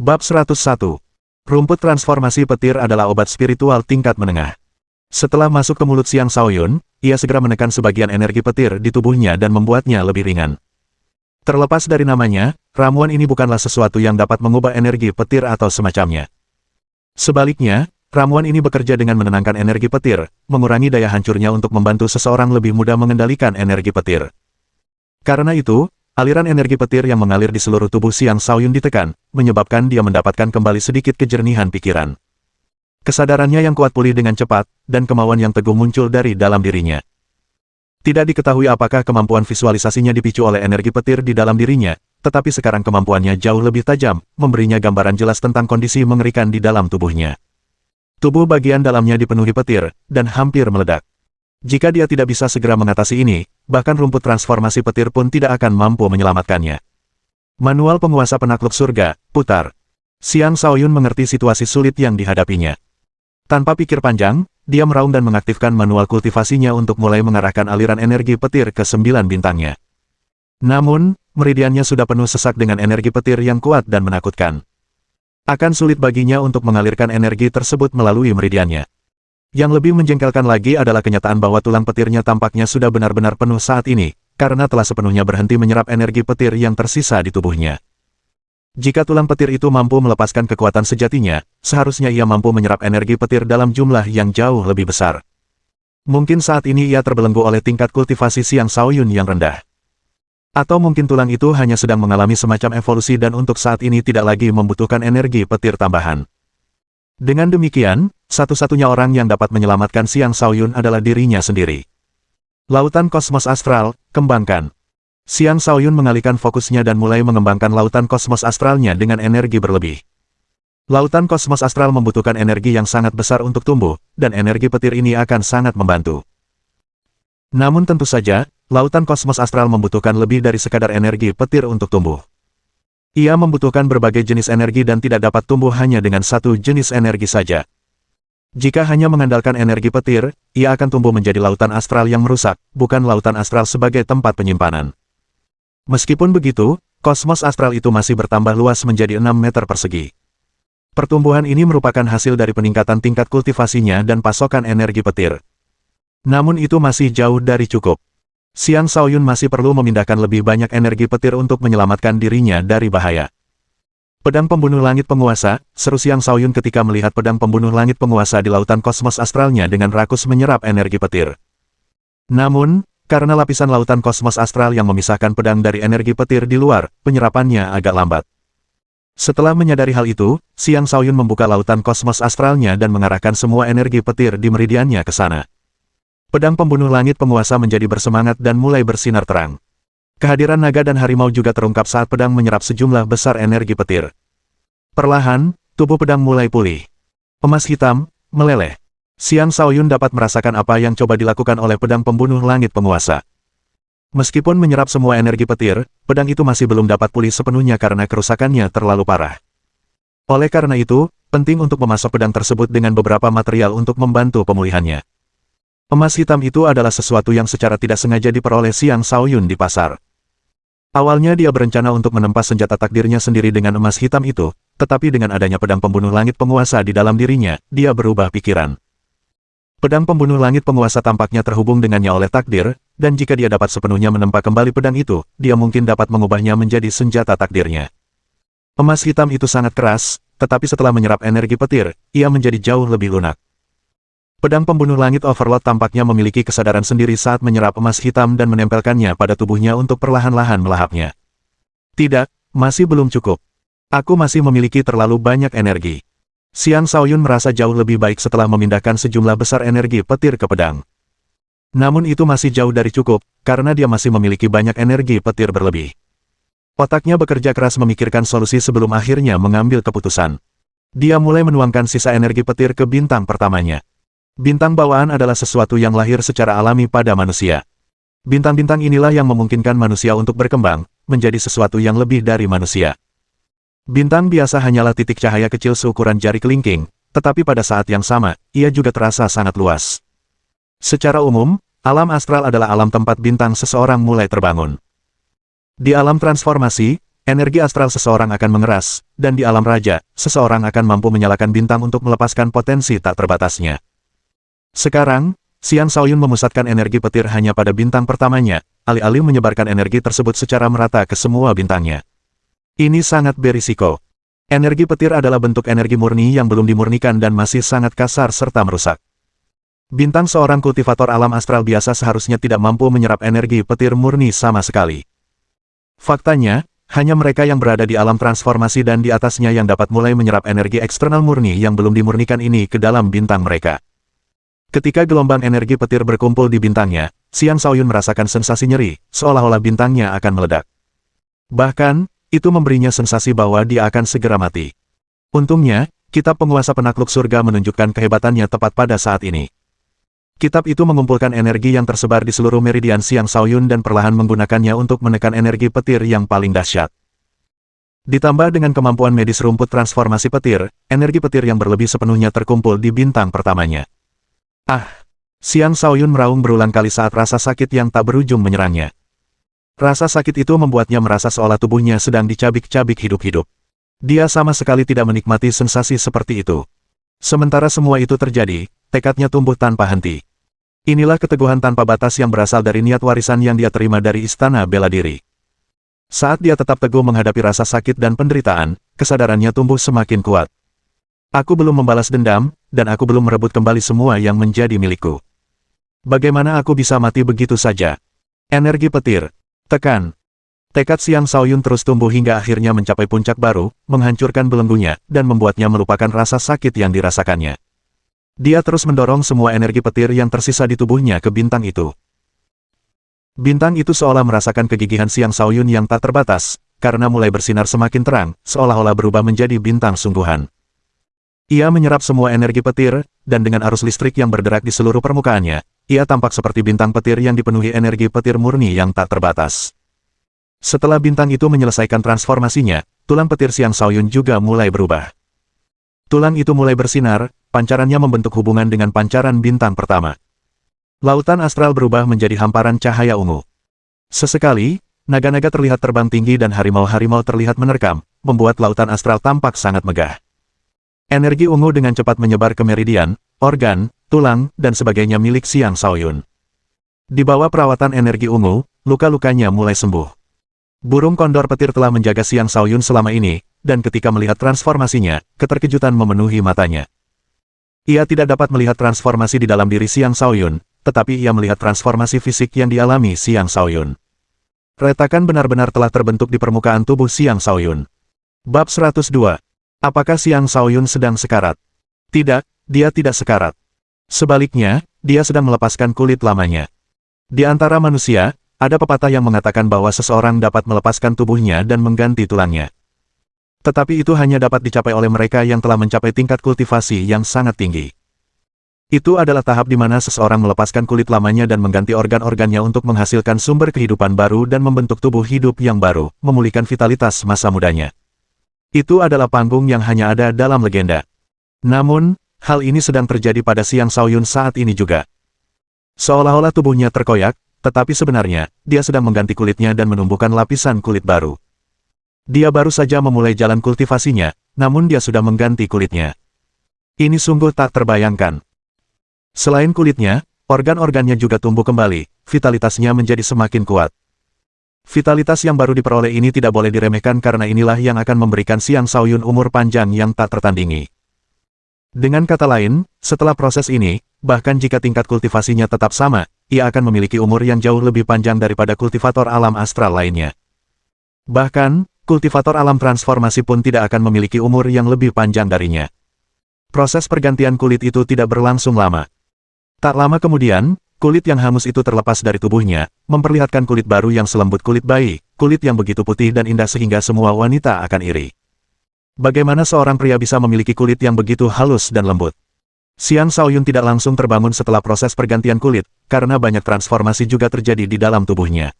Bab 101. Rumput transformasi petir adalah obat spiritual tingkat menengah. Setelah masuk ke mulut Xiang Shaoyun, ia segera menekan sebagian energi petir di tubuhnya dan membuatnya lebih ringan. Terlepas dari namanya, ramuan ini bukanlah sesuatu yang dapat mengubah energi petir atau semacamnya. Sebaliknya, ramuan ini bekerja dengan menenangkan energi petir, mengurangi daya hancurnya untuk membantu seseorang lebih mudah mengendalikan energi petir. Karena itu, aliran energi petir yang mengalir di seluruh tubuh Xiang Shaoyun ditekan, menyebabkan dia mendapatkan kembali sedikit kejernihan pikiran. Kesadarannya yang kuat pulih dengan cepat, dan kemauan yang teguh muncul dari dalam dirinya. Tidak diketahui apakah kemampuan visualisasinya dipicu oleh energi petir di dalam dirinya, tetapi sekarang kemampuannya jauh lebih tajam, memberinya gambaran jelas tentang kondisi mengerikan di dalam tubuhnya. Tubuh bagian dalamnya dipenuhi petir, dan hampir meledak. Jika dia tidak bisa segera mengatasi ini, bahkan rumput transformasi petir pun tidak akan mampu menyelamatkannya. Manual penguasa penakluk surga, putar. Xiang Shaoyun mengerti situasi sulit yang dihadapinya. Tanpa pikir panjang, dia meraung dan mengaktifkan manual kultivasinya untuk mulai mengarahkan aliran energi petir ke 9 bintangnya. Namun, meridiannya sudah penuh sesak dengan energi petir yang kuat dan menakutkan. Akan sulit baginya untuk mengalirkan energi tersebut melalui meridiannya. Yang lebih menjengkelkan lagi adalah kenyataan bahwa tulang petirnya tampaknya sudah benar-benar penuh saat ini, karena telah sepenuhnya berhenti menyerap energi petir yang tersisa di tubuhnya. Jika tulang petir itu mampu melepaskan kekuatan sejatinya, seharusnya ia mampu menyerap energi petir dalam jumlah yang jauh lebih besar. Mungkin saat ini ia terbelenggu oleh tingkat kultivasi Xiang Shaoyun yang rendah. Atau mungkin tulang itu hanya sedang mengalami semacam evolusi dan untuk saat ini tidak lagi membutuhkan energi petir tambahan. Dengan demikian, satu-satunya orang yang dapat menyelamatkan Xiang Shaoyun adalah dirinya sendiri. Lautan kosmos astral, kembangkan. Xiang Shaoyun mengalihkan fokusnya dan mulai mengembangkan lautan kosmos astralnya dengan energi berlebih. Lautan kosmos astral membutuhkan energi yang sangat besar untuk tumbuh, dan energi petir ini akan sangat membantu. Namun tentu saja, lautan kosmos astral membutuhkan lebih dari sekadar energi petir untuk tumbuh. Ia membutuhkan berbagai jenis energi dan tidak dapat tumbuh hanya dengan satu jenis energi saja. Jika hanya mengandalkan energi petir, ia akan tumbuh menjadi lautan astral yang merusak, bukan lautan astral sebagai tempat penyimpanan. Meskipun begitu, kosmos astral itu masih bertambah luas menjadi 6 meter persegi. Pertumbuhan ini merupakan hasil dari peningkatan tingkat kultivasinya dan pasokan energi petir. Namun itu masih jauh dari cukup. Xiang Shaoyun masih perlu memindahkan lebih banyak energi petir untuk menyelamatkan dirinya dari bahaya. Pedang pembunuh langit penguasa, seru Xiang Shaoyun ketika melihat pedang pembunuh langit penguasa di lautan kosmos astralnya dengan rakus menyerap energi petir. Namun, karena lapisan lautan kosmos astral yang memisahkan pedang dari energi petir di luar, penyerapannya agak lambat. Setelah menyadari hal itu, Xiang Shaoyun membuka lautan kosmos astralnya dan mengarahkan semua energi petir di meridiannya ke sana. Pedang pembunuh langit penguasa menjadi bersemangat dan mulai bersinar terang. Kehadiran naga dan harimau juga terungkap saat pedang menyerap sejumlah besar energi petir. Perlahan, tubuh pedang mulai pulih. Emas hitam, meleleh. Xiang Shaoyun dapat merasakan apa yang coba dilakukan oleh pedang pembunuh langit penguasa. Meskipun menyerap semua energi petir, pedang itu masih belum dapat pulih sepenuhnya karena kerusakannya terlalu parah. Oleh karena itu, penting untuk memasok pedang tersebut dengan beberapa material untuk membantu pemulihannya. Emas hitam itu adalah sesuatu yang secara tidak sengaja diperoleh Xiang Shaoyun di pasar. Awalnya dia berencana untuk menempas senjata takdirnya sendiri dengan emas hitam itu, tetapi dengan adanya pedang pembunuh langit penguasa di dalam dirinya, dia berubah pikiran. Pedang pembunuh langit penguasa tampaknya terhubung dengannya oleh takdir, dan jika dia dapat sepenuhnya menempa kembali pedang itu, dia mungkin dapat mengubahnya menjadi senjata takdirnya. Emas hitam itu sangat keras, tetapi setelah menyerap energi petir, ia menjadi jauh lebih lunak. Pedang pembunuh langit Overlord tampaknya memiliki kesadaran sendiri saat menyerap emas hitam dan menempelkannya pada tubuhnya untuk perlahan-lahan melahapnya. Tidak, masih belum cukup. Aku masih memiliki terlalu banyak energi. Xiang Shaoyun merasa jauh lebih baik setelah memindahkan sejumlah besar energi petir ke pedang. Namun itu masih jauh dari cukup, karena dia masih memiliki banyak energi petir berlebih. Otaknya bekerja keras memikirkan solusi sebelum akhirnya mengambil keputusan. Dia mulai menuangkan sisa energi petir ke bintang pertamanya. Bintang bawaan adalah sesuatu yang lahir secara alami pada manusia. Bintang-bintang inilah yang memungkinkan manusia untuk berkembang, menjadi sesuatu yang lebih dari manusia. Bintang biasa hanyalah titik cahaya kecil seukuran jari kelingking, tetapi pada saat yang sama, ia juga terasa sangat luas. Secara umum, alam astral adalah alam tempat bintang seseorang mulai terbangun. Di alam transformasi, energi astral seseorang akan mengeras, dan di alam raja, seseorang akan mampu menyalakan bintang untuk melepaskan potensi tak terbatasnya. Sekarang, Xiang Shaoyun memusatkan energi petir hanya pada bintang pertamanya, alih-alih menyebarkan energi tersebut secara merata ke semua bintangnya. Ini sangat berisiko. Energi petir adalah bentuk energi murni yang belum dimurnikan dan masih sangat kasar serta merusak. Bintang seorang kultivator alam astral biasa seharusnya tidak mampu menyerap energi petir murni sama sekali. Faktanya, hanya mereka yang berada di alam transformasi dan di atasnya yang dapat mulai menyerap energi eksternal murni yang belum dimurnikan ini ke dalam bintang mereka. Ketika gelombang energi petir berkumpul di bintangnya, Xiang Shaoyun merasakan sensasi nyeri, seolah-olah bintangnya akan meledak. Bahkan, itu memberinya sensasi bahwa dia akan segera mati. Untungnya, kitab penguasa penakluk surga menunjukkan kehebatannya tepat pada saat ini. Kitab itu mengumpulkan energi yang tersebar di seluruh meridian Xiang Shaoyun dan perlahan menggunakannya untuk menekan energi petir yang paling dahsyat. Ditambah dengan kemampuan medis rumput transformasi petir, energi petir yang berlebih sepenuhnya terkumpul di bintang pertamanya. Xiang Shaoyun meraung berulang kali saat rasa sakit yang tak berujung menyerangnya. Rasa sakit itu membuatnya merasa seolah tubuhnya sedang dicabik-cabik hidup-hidup. Dia sama sekali tidak menikmati sensasi seperti itu. Sementara semua itu terjadi, tekadnya tumbuh tanpa henti. Inilah keteguhan tanpa batas yang berasal dari niat warisan yang dia terima dari Istana Bela Diri. Saat dia tetap teguh menghadapi rasa sakit dan penderitaan, kesadarannya tumbuh semakin kuat. Aku belum membalas dendam, dan aku belum merebut kembali semua yang menjadi milikku. Bagaimana aku bisa mati begitu saja? Energi petir. Tekan. Tekad Xiang Shaoyun terus tumbuh hingga akhirnya mencapai puncak baru, menghancurkan belenggunya, dan membuatnya melupakan rasa sakit yang dirasakannya. Dia terus mendorong semua energi petir yang tersisa di tubuhnya ke bintang itu. Bintang itu seolah merasakan kegigihan Xiang Shaoyun yang tak terbatas, karena mulai bersinar semakin terang, seolah-olah berubah menjadi bintang sungguhan. Ia menyerap semua energi petir, dan dengan arus listrik yang berderak di seluruh permukaannya, ia tampak seperti bintang petir yang dipenuhi energi petir murni yang tak terbatas. Setelah bintang itu menyelesaikan transformasinya, tulang petir Xiang Shaoyun juga mulai berubah. Tulang itu mulai bersinar, pancarannya membentuk hubungan dengan pancaran bintang pertama. Lautan astral berubah menjadi hamparan cahaya ungu. Sesekali, naga-naga terlihat terbang tinggi dan harimau-harimau terlihat menerkam, membuat lautan astral tampak sangat megah. Energi ungu dengan cepat menyebar ke meridian, organ, tulang, dan sebagainya milik Xiang Shaoyun. Di bawah perawatan energi ungu, luka-lukanya mulai sembuh. Burung kondor petir telah menjaga Xiang Shaoyun selama ini, dan ketika melihat transformasinya, keterkejutan memenuhi matanya. Ia tidak dapat melihat transformasi di dalam diri Xiang Shaoyun, tetapi ia melihat transformasi fisik yang dialami Xiang Shaoyun. Retakan benar-benar telah terbentuk di permukaan tubuh Xiang Shaoyun. Bab 102. Apakah Xiang Shaoyun sedang sekarat? Tidak, dia tidak sekarat. Sebaliknya, dia sedang melepaskan kulit lamanya. Di antara manusia, ada pepatah yang mengatakan bahwa seseorang dapat melepaskan tubuhnya dan mengganti tulangnya. Tetapi itu hanya dapat dicapai oleh mereka yang telah mencapai tingkat kultivasi yang sangat tinggi. Itu adalah tahap di mana seseorang melepaskan kulit lamanya dan mengganti organ-organnya untuk menghasilkan sumber kehidupan baru dan membentuk tubuh hidup yang baru, memulihkan vitalitas masa mudanya. Itu adalah panggung yang hanya ada dalam legenda. Namun, hal ini sedang terjadi pada Xiang Shaoyun saat ini juga. Seolah-olah tubuhnya terkoyak, tetapi sebenarnya, dia sedang mengganti kulitnya dan menumbuhkan lapisan kulit baru. Dia baru saja memulai jalan kultivasinya, namun dia sudah mengganti kulitnya. Ini sungguh tak terbayangkan. Selain kulitnya, organ-organnya juga tumbuh kembali, vitalitasnya menjadi semakin kuat. Vitalitas yang baru diperoleh ini tidak boleh diremehkan karena inilah yang akan memberikan Xiang Shaoyun umur panjang yang tak tertandingi. Dengan kata lain, setelah proses ini, bahkan jika tingkat kultivasinya tetap sama, ia akan memiliki umur yang jauh lebih panjang daripada kultivator alam astral lainnya. Bahkan, kultivator alam transformasi pun tidak akan memiliki umur yang lebih panjang darinya. Proses pergantian kulit itu tidak berlangsung lama. Tak lama kemudian, kulit yang hangus itu terlepas dari tubuhnya, memperlihatkan kulit baru yang selembut kulit bayi, kulit yang begitu putih dan indah sehingga semua wanita akan iri. Bagaimana seorang pria bisa memiliki kulit yang begitu halus dan lembut? Xiang Shaoyun tidak langsung terbangun setelah proses pergantian kulit, karena banyak transformasi juga terjadi di dalam tubuhnya.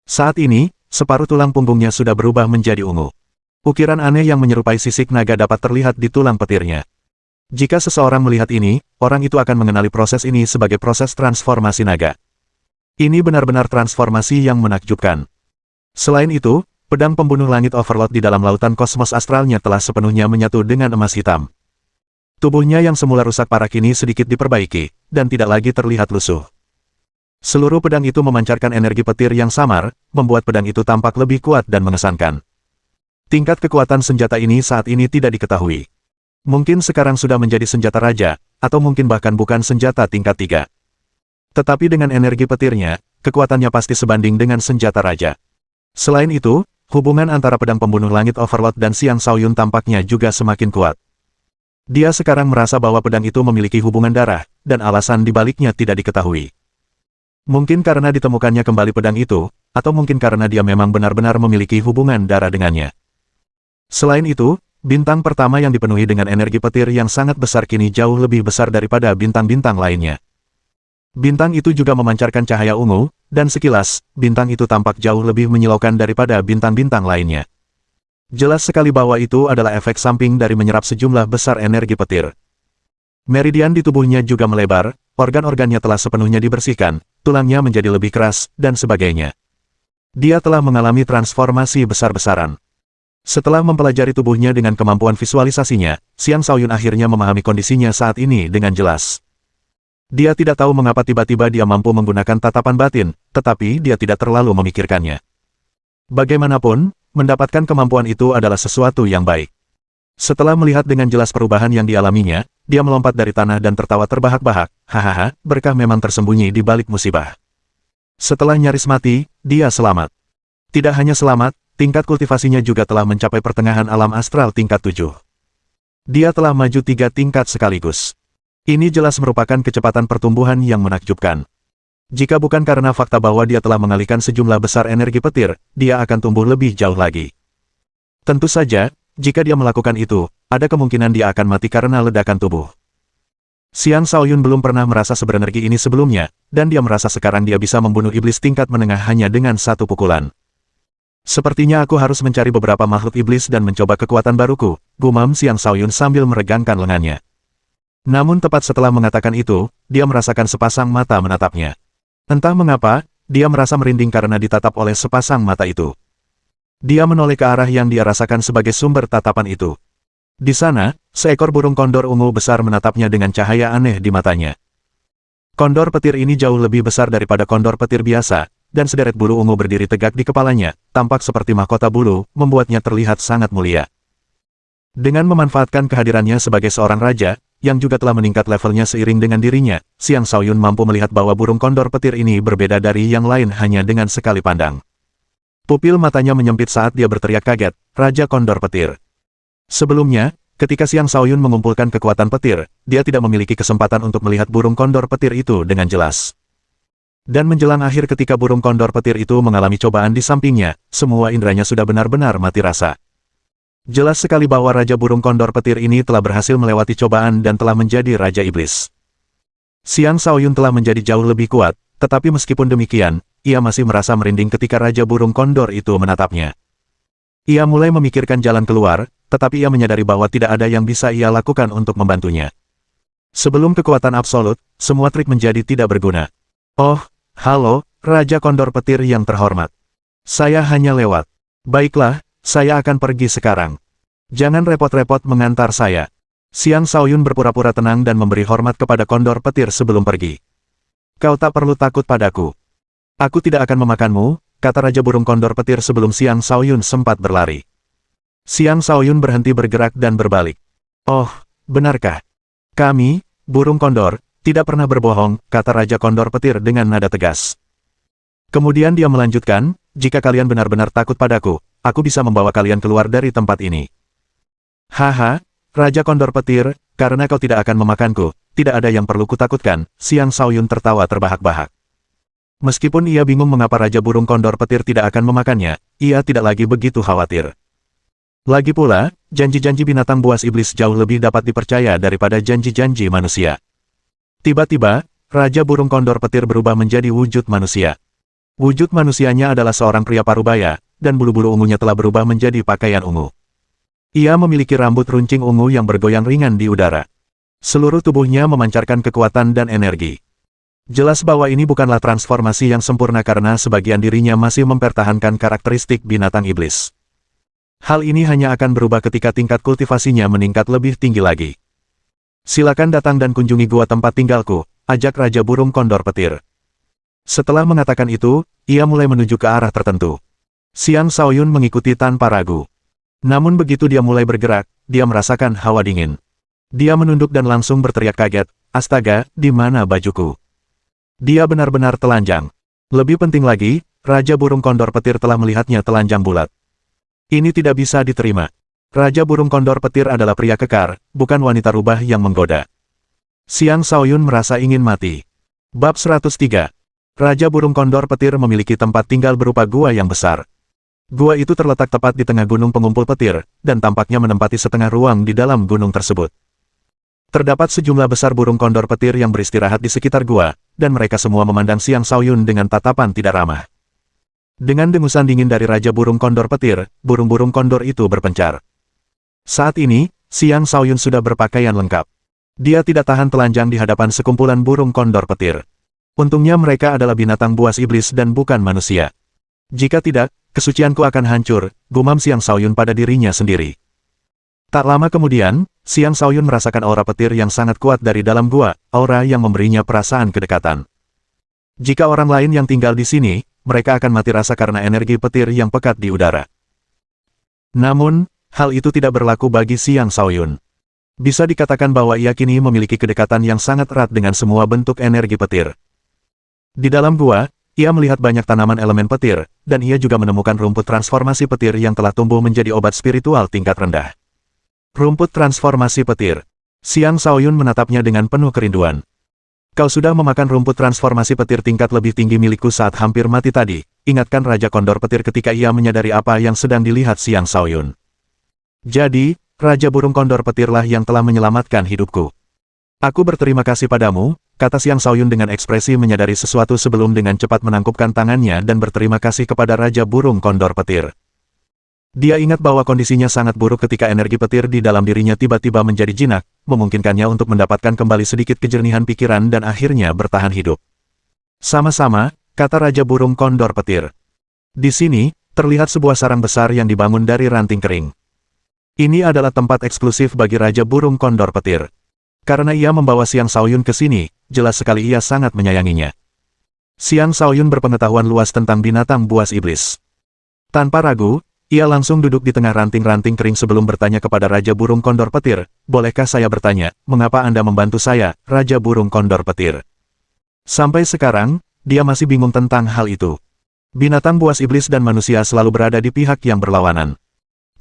Saat ini, separuh tulang punggungnya sudah berubah menjadi ungu. Ukiran aneh yang menyerupai sisik naga dapat terlihat di tulang petirnya. Jika seseorang melihat ini, orang itu akan mengenali proses ini sebagai proses transformasi naga. Ini benar-benar transformasi yang menakjubkan. Selain itu, Pedang pembunuh langit Overlord di dalam lautan kosmos astralnya telah sepenuhnya menyatu dengan emas hitam. Tubuhnya yang semula rusak parah kini sedikit diperbaiki, dan tidak lagi terlihat lusuh. Seluruh pedang itu memancarkan energi petir yang samar, membuat pedang itu tampak lebih kuat dan mengesankan. Tingkat kekuatan senjata ini saat ini tidak diketahui. Mungkin sekarang sudah menjadi senjata raja, atau mungkin bahkan bukan senjata tingkat 3. Tetapi dengan energi petirnya, kekuatannya pasti sebanding dengan senjata raja. Selain itu, hubungan antara pedang pembunuh langit Overlord dan Xiang Shaoyun tampaknya juga semakin kuat. Dia sekarang merasa bahwa pedang itu memiliki hubungan darah, dan alasan dibaliknya tidak diketahui. Mungkin karena ditemukannya kembali pedang itu, atau mungkin karena dia memang benar-benar memiliki hubungan darah dengannya. Selain itu, bintang pertama yang dipenuhi dengan energi petir yang sangat besar kini jauh lebih besar daripada bintang-bintang lainnya. Bintang itu juga memancarkan cahaya ungu, dan sekilas, bintang itu tampak jauh lebih menyilaukan daripada bintang-bintang lainnya. Jelas sekali bahwa itu adalah efek samping dari menyerap sejumlah besar energi petir. Meridian di tubuhnya juga melebar, organ-organnya telah sepenuhnya dibersihkan, tulangnya menjadi lebih keras, dan sebagainya. Dia telah mengalami transformasi besar-besaran. Setelah mempelajari tubuhnya dengan kemampuan visualisasinya, Xiang Shaoyun akhirnya memahami kondisinya saat ini dengan jelas. Dia tidak tahu mengapa tiba-tiba dia mampu menggunakan tatapan batin, tetapi dia tidak terlalu memikirkannya. Bagaimanapun, mendapatkan kemampuan itu adalah sesuatu yang baik. Setelah melihat dengan jelas perubahan yang dialaminya, dia melompat dari tanah dan tertawa terbahak-bahak, hahaha, berkah memang tersembunyi di balik musibah. Setelah nyaris mati, dia selamat. Tidak hanya selamat, tingkat kultivasinya juga telah mencapai pertengahan alam astral tingkat 7. Dia telah maju 3 tingkat sekaligus. Ini jelas merupakan kecepatan pertumbuhan yang menakjubkan. Jika bukan karena fakta bahwa dia telah mengalihkan sejumlah besar energi petir, dia akan tumbuh lebih jauh lagi. Tentu saja, jika dia melakukan itu, ada kemungkinan dia akan mati karena ledakan tubuh. Xiang Shaoyun belum pernah merasa seberenergi ini sebelumnya, dan dia merasa sekarang dia bisa membunuh iblis tingkat menengah hanya dengan satu pukulan. Sepertinya aku harus mencari beberapa makhluk iblis dan mencoba kekuatan baruku, gumam Xiang Shaoyun sambil meregangkan lengannya. Namun tepat setelah mengatakan itu, dia merasakan sepasang mata menatapnya. Entah mengapa, dia merasa merinding karena ditatap oleh sepasang mata itu. Dia menoleh ke arah yang dia rasakan sebagai sumber tatapan itu. Di sana, seekor burung kondor ungu besar menatapnya dengan cahaya aneh di matanya. Kondor petir ini jauh lebih besar daripada kondor petir biasa, dan sederet bulu ungu berdiri tegak di kepalanya, tampak seperti mahkota bulu, membuatnya terlihat sangat mulia. Dengan memanfaatkan kehadirannya sebagai seorang raja, yang juga telah meningkat levelnya seiring dengan dirinya, Xiang Shaoyun mampu melihat bahwa burung kondor petir ini berbeda dari yang lain hanya dengan sekali pandang. Pupil matanya menyempit saat dia berteriak kaget, Raja Kondor Petir. Sebelumnya, ketika Xiang Shaoyun mengumpulkan kekuatan petir, dia tidak memiliki kesempatan untuk melihat burung kondor petir itu dengan jelas. Dan menjelang akhir ketika burung kondor petir itu mengalami cobaan di sampingnya, semua indranya sudah benar-benar mati rasa. Jelas sekali bahwa Raja Burung Kondor Petir ini telah berhasil melewati cobaan dan telah menjadi Raja Iblis. Xiang Shaoyun telah menjadi jauh lebih kuat, tetapi meskipun demikian, ia masih merasa merinding ketika Raja Burung Kondor itu menatapnya. Ia mulai memikirkan jalan keluar, tetapi ia menyadari bahwa tidak ada yang bisa ia lakukan untuk membantunya. Sebelum kekuatan absolut, semua trik menjadi tidak berguna. Oh, halo, Raja Kondor Petir yang terhormat. Saya hanya lewat. Baiklah, saya akan pergi sekarang. Jangan repot-repot mengantar saya. Xiang Shaoyun berpura-pura tenang dan memberi hormat kepada Kondor Petir sebelum pergi. Kau tak perlu takut padaku. Aku tidak akan memakanmu, kata Raja Burung Kondor Petir sebelum Xiang Shaoyun sempat berlari. Xiang Shaoyun berhenti bergerak dan berbalik. Oh, benarkah? Kami, Burung Kondor, tidak pernah berbohong, kata Raja Kondor Petir dengan nada tegas. Kemudian dia melanjutkan, jika kalian benar-benar takut padaku, aku bisa membawa kalian keluar dari tempat ini. Haha, Raja Kondor Petir, karena kau tidak akan memakanku, tidak ada yang perlu kutakutkan, Xiang Shaoyun tertawa terbahak-bahak. Meskipun ia bingung mengapa Raja Burung Kondor Petir tidak akan memakannya, ia tidak lagi begitu khawatir. Lagi pula, janji-janji binatang buas iblis jauh lebih dapat dipercaya daripada janji-janji manusia. Tiba-tiba, Raja Burung Kondor Petir berubah menjadi wujud manusia. Wujud manusianya adalah seorang pria parubaya, dan bulu-bulu ungunya telah berubah menjadi pakaian ungu. Ia memiliki rambut runcing ungu yang bergoyang ringan di udara. Seluruh tubuhnya memancarkan kekuatan dan energi. Jelas bahwa ini bukanlah transformasi yang sempurna karena sebagian dirinya masih mempertahankan karakteristik binatang iblis. Hal ini hanya akan berubah ketika tingkat kultivasinya meningkat lebih tinggi lagi. Silakan datang dan kunjungi gua tempat tinggalku, ajak Raja Burung Kondor Petir. Setelah mengatakan itu, ia mulai menuju ke arah tertentu. Xiang Shaoyun mengikuti tanpa ragu. Namun begitu dia mulai bergerak, dia merasakan hawa dingin. Dia menunduk dan langsung berteriak kaget, "Astaga, di mana bajuku?" Dia benar-benar telanjang. Lebih penting lagi, Raja Burung Kondor Petir telah melihatnya telanjang bulat. Ini tidak bisa diterima. Raja Burung Kondor Petir adalah pria kekar, bukan wanita rubah yang menggoda. Xiang Shaoyun merasa ingin mati. Bab 103. Raja Burung Kondor Petir memiliki tempat tinggal berupa gua yang besar. Gua itu terletak tepat di tengah gunung pengumpul petir, dan tampaknya menempati setengah ruang di dalam gunung tersebut. Terdapat sejumlah besar burung kondor petir yang beristirahat di sekitar gua, dan mereka semua memandang Xiang Shaoyun dengan tatapan tidak ramah. Dengan dengusan dingin dari Raja Burung Kondor Petir, burung-burung kondor itu berpencar. Saat ini, Xiang Shaoyun sudah berpakaian lengkap. Dia tidak tahan telanjang di hadapan sekumpulan burung kondor petir. Untungnya mereka adalah binatang buas iblis dan bukan manusia. Jika tidak, kesucianku akan hancur, gumam Xiang Shaoyun pada dirinya sendiri. Tak lama kemudian, Xiang Shaoyun merasakan aura petir yang sangat kuat dari dalam gua, aura yang memberinya perasaan kedekatan. Jika orang lain yang tinggal di sini, mereka akan mati rasa karena energi petir yang pekat di udara. Namun, hal itu tidak berlaku bagi Xiang Shaoyun. Bisa dikatakan bahwa ia kini memiliki kedekatan yang sangat erat dengan semua bentuk energi petir. Di dalam gua, ia melihat banyak tanaman elemen petir, dan ia juga menemukan rumput transformasi petir yang telah tumbuh menjadi obat spiritual tingkat rendah. Rumput transformasi petir. Xiang Shaoyun menatapnya dengan penuh kerinduan. Kau sudah memakan rumput transformasi petir tingkat lebih tinggi milikku saat hampir mati tadi, ingatkan Raja Kondor Petir ketika ia menyadari apa yang sedang dilihat Xiang Shaoyun. Jadi, Raja Burung Kondor Petirlah yang telah menyelamatkan hidupku. Aku berterima kasih padamu, kata Xiang Shaoyun dengan ekspresi menyadari sesuatu sebelum dengan cepat menangkupkan tangannya dan berterima kasih kepada Raja Burung Kondor Petir. Dia ingat bahwa kondisinya sangat buruk ketika energi petir di dalam dirinya tiba-tiba menjadi jinak, memungkinkannya untuk mendapatkan kembali sedikit kejernihan pikiran dan akhirnya bertahan hidup. Sama-sama, kata Raja Burung Kondor Petir. Di sini, terlihat sebuah sarang besar yang dibangun dari ranting kering. Ini adalah tempat eksklusif bagi Raja Burung Kondor Petir. Karena ia membawa Xiang Shaoyun ke sini, jelas sekali ia sangat menyayanginya. Xiang Shaoyun berpengetahuan luas tentang binatang buas iblis. Tanpa ragu, ia langsung duduk di tengah ranting-ranting kering sebelum bertanya kepada Raja Burung Kondor Petir, "Bolehkah saya bertanya, mengapa Anda membantu saya, Raja Burung Kondor Petir?" Sampai sekarang, dia masih bingung tentang hal itu. Binatang buas iblis dan manusia selalu berada di pihak yang berlawanan.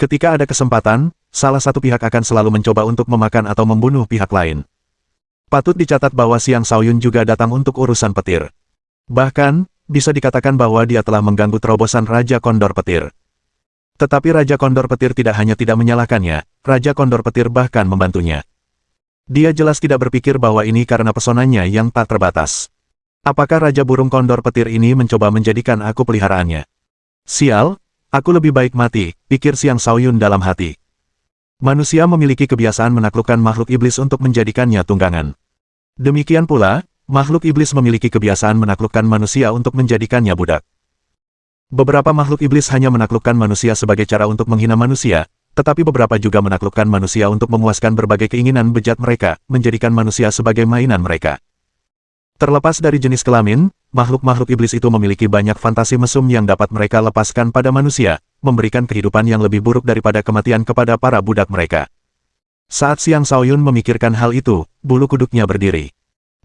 Ketika ada kesempatan, salah satu pihak akan selalu mencoba untuk memakan atau membunuh pihak lain. Patut dicatat bahwa Xiang Shaoyun juga datang untuk urusan petir. Bahkan, bisa dikatakan bahwa dia telah mengganggu terobosan Raja Kondor Petir. Tetapi Raja Kondor Petir tidak hanya tidak menyalahkannya, Raja Kondor Petir bahkan membantunya. Dia jelas tidak berpikir bahwa ini karena pesonanya yang tak terbatas. Apakah Raja Burung Kondor Petir ini mencoba menjadikan aku peliharaannya? Sial, aku lebih baik mati, pikir Xiang Shaoyun dalam hati. Manusia memiliki kebiasaan menaklukkan makhluk iblis untuk menjadikannya tunggangan. Demikian pula, makhluk iblis memiliki kebiasaan menaklukkan manusia untuk menjadikannya budak. Beberapa makhluk iblis hanya menaklukkan manusia sebagai cara untuk menghina manusia, tetapi beberapa juga menaklukkan manusia untuk memuaskan berbagai keinginan bejat mereka, menjadikan manusia sebagai mainan mereka. Terlepas dari jenis kelamin, makhluk-makhluk iblis itu memiliki banyak fantasi mesum yang dapat mereka lepaskan pada manusia, memberikan kehidupan yang lebih buruk daripada kematian kepada para budak mereka. Saat Xiang Shaoyun memikirkan hal itu, bulu kuduknya berdiri.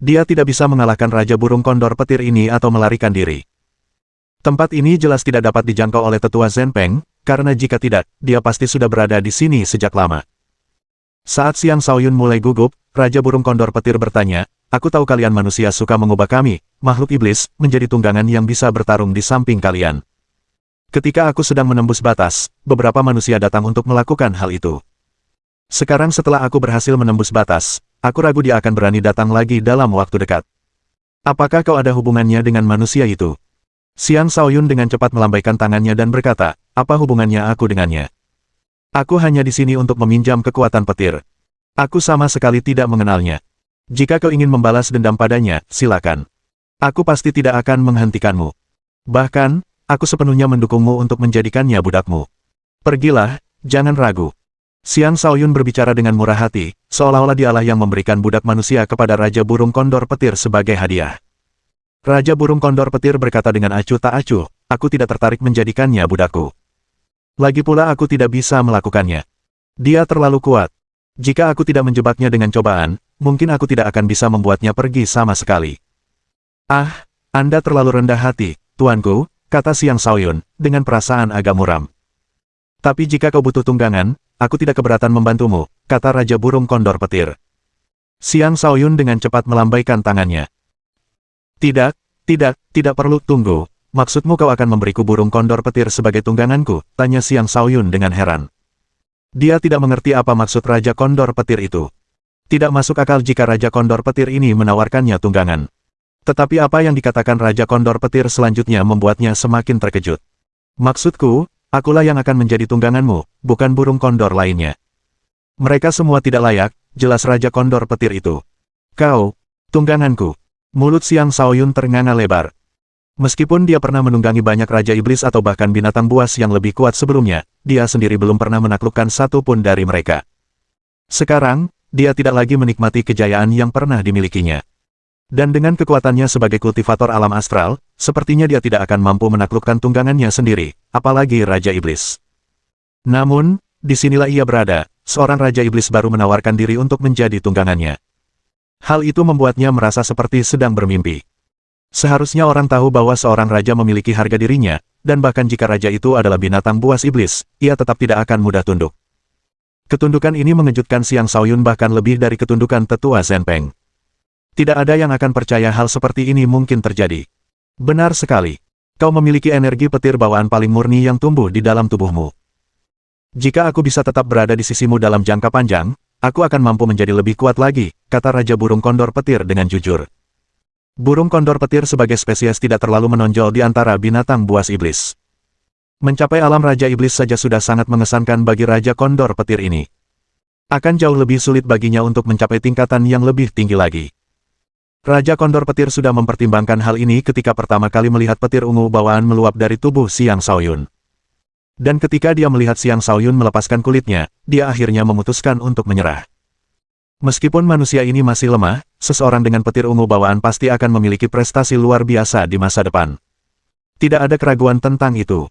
Dia tidak bisa mengalahkan Raja Burung Kondor Petir ini atau melarikan diri. Tempat ini jelas tidak dapat dijangkau oleh tetua Zhenpeng, karena jika tidak, dia pasti sudah berada di sini sejak lama. Saat Xiang Shaoyun mulai gugup, Raja Burung Kondor Petir bertanya, "Aku tahu kalian manusia suka mengubah kami, makhluk iblis, menjadi tunggangan yang bisa bertarung di samping kalian. Ketika aku sedang menembus batas, beberapa manusia datang untuk melakukan hal itu. Sekarang setelah aku berhasil menembus batas, aku ragu dia akan berani datang lagi dalam waktu dekat. Apakah kau ada hubungannya dengan manusia itu?" Xiang Shaoyun dengan cepat melambaikan tangannya dan berkata, "Apa hubungannya aku dengannya? Aku hanya di sini untuk meminjam kekuatan petir. Aku sama sekali tidak mengenalnya. Jika kau ingin membalas dendam padanya, silakan." Aku pasti tidak akan menghentikanmu. Bahkan, aku sepenuhnya mendukungmu untuk menjadikannya budakmu. Pergilah, jangan ragu. Xiang Shaoyun berbicara dengan murah hati, seolah-olah dialah yang memberikan budak manusia kepada Raja Burung Kondor Petir sebagai hadiah. Raja Burung Kondor Petir berkata dengan acuh tak acuh, aku tidak tertarik menjadikannya budakku. Lagi pula aku tidak bisa melakukannya. Dia terlalu kuat. Jika aku tidak menjebaknya dengan cobaan, mungkin aku tidak akan bisa membuatnya pergi sama sekali. Ah, Anda terlalu rendah hati, tuanku, kata Xiang Shaoyun, dengan perasaan agak muram. Tapi jika kau butuh tunggangan, aku tidak keberatan membantumu, kata Raja Burung Kondor Petir. Xiang Shaoyun dengan cepat melambaikan tangannya. Tidak perlu tunggu. Maksudmu kau akan memberiku burung kondor petir sebagai tungganganku? Tanya Xiang Shaoyun dengan heran. Dia tidak mengerti apa maksud Raja Kondor Petir itu. Tidak masuk akal jika Raja Kondor Petir ini menawarkannya tunggangan. Tetapi apa yang dikatakan Raja Kondor Petir selanjutnya membuatnya semakin terkejut. Maksudku, akulah yang akan menjadi tungganganmu, bukan burung kondor lainnya. Mereka semua tidak layak, jelas Raja Kondor Petir itu. Kau, tungganganku. Mulut Xiang Shaoyun ternganga lebar. Meskipun dia pernah menunggangi banyak Raja Iblis atau bahkan binatang buas yang lebih kuat sebelumnya, dia sendiri belum pernah menaklukkan satu pun dari mereka. Sekarang, dia tidak lagi menikmati kejayaan yang pernah dimilikinya. Dan dengan kekuatannya sebagai kultivator alam astral, sepertinya dia tidak akan mampu menaklukkan tunggangannya sendiri, apalagi Raja Iblis. Namun, disinilah ia berada, seorang Raja Iblis baru menawarkan diri untuk menjadi tunggangannya. Hal itu membuatnya merasa seperti sedang bermimpi. Seharusnya orang tahu bahwa seorang raja memiliki harga dirinya, dan bahkan jika raja itu adalah binatang buas iblis, ia tetap tidak akan mudah tunduk. Ketundukan ini mengejutkan Xiang Shaoyun bahkan lebih dari ketundukan tetua Zhenpeng. Tidak ada yang akan percaya hal seperti ini mungkin terjadi. Benar sekali. Kau memiliki energi petir bawaan paling murni yang tumbuh di dalam tubuhmu. Jika aku bisa tetap berada di sisimu dalam jangka panjang, aku akan mampu menjadi lebih kuat lagi, kata Raja Burung Kondor Petir dengan jujur. Burung kondor petir sebagai spesies tidak terlalu menonjol di antara binatang buas iblis. Mencapai alam Raja Iblis saja sudah sangat mengesankan bagi Raja Kondor Petir ini. Akan jauh lebih sulit baginya untuk mencapai tingkatan yang lebih tinggi lagi. Raja Kondor Petir sudah mempertimbangkan hal ini ketika pertama kali melihat petir ungu bawaan meluap dari tubuh Xiang Shaoyun. Dan ketika dia melihat Xiang Shaoyun melepaskan kulitnya, dia akhirnya memutuskan untuk menyerah. Meskipun manusia ini masih lemah, seseorang dengan petir ungu bawaan pasti akan memiliki prestasi luar biasa di masa depan. Tidak ada keraguan tentang itu.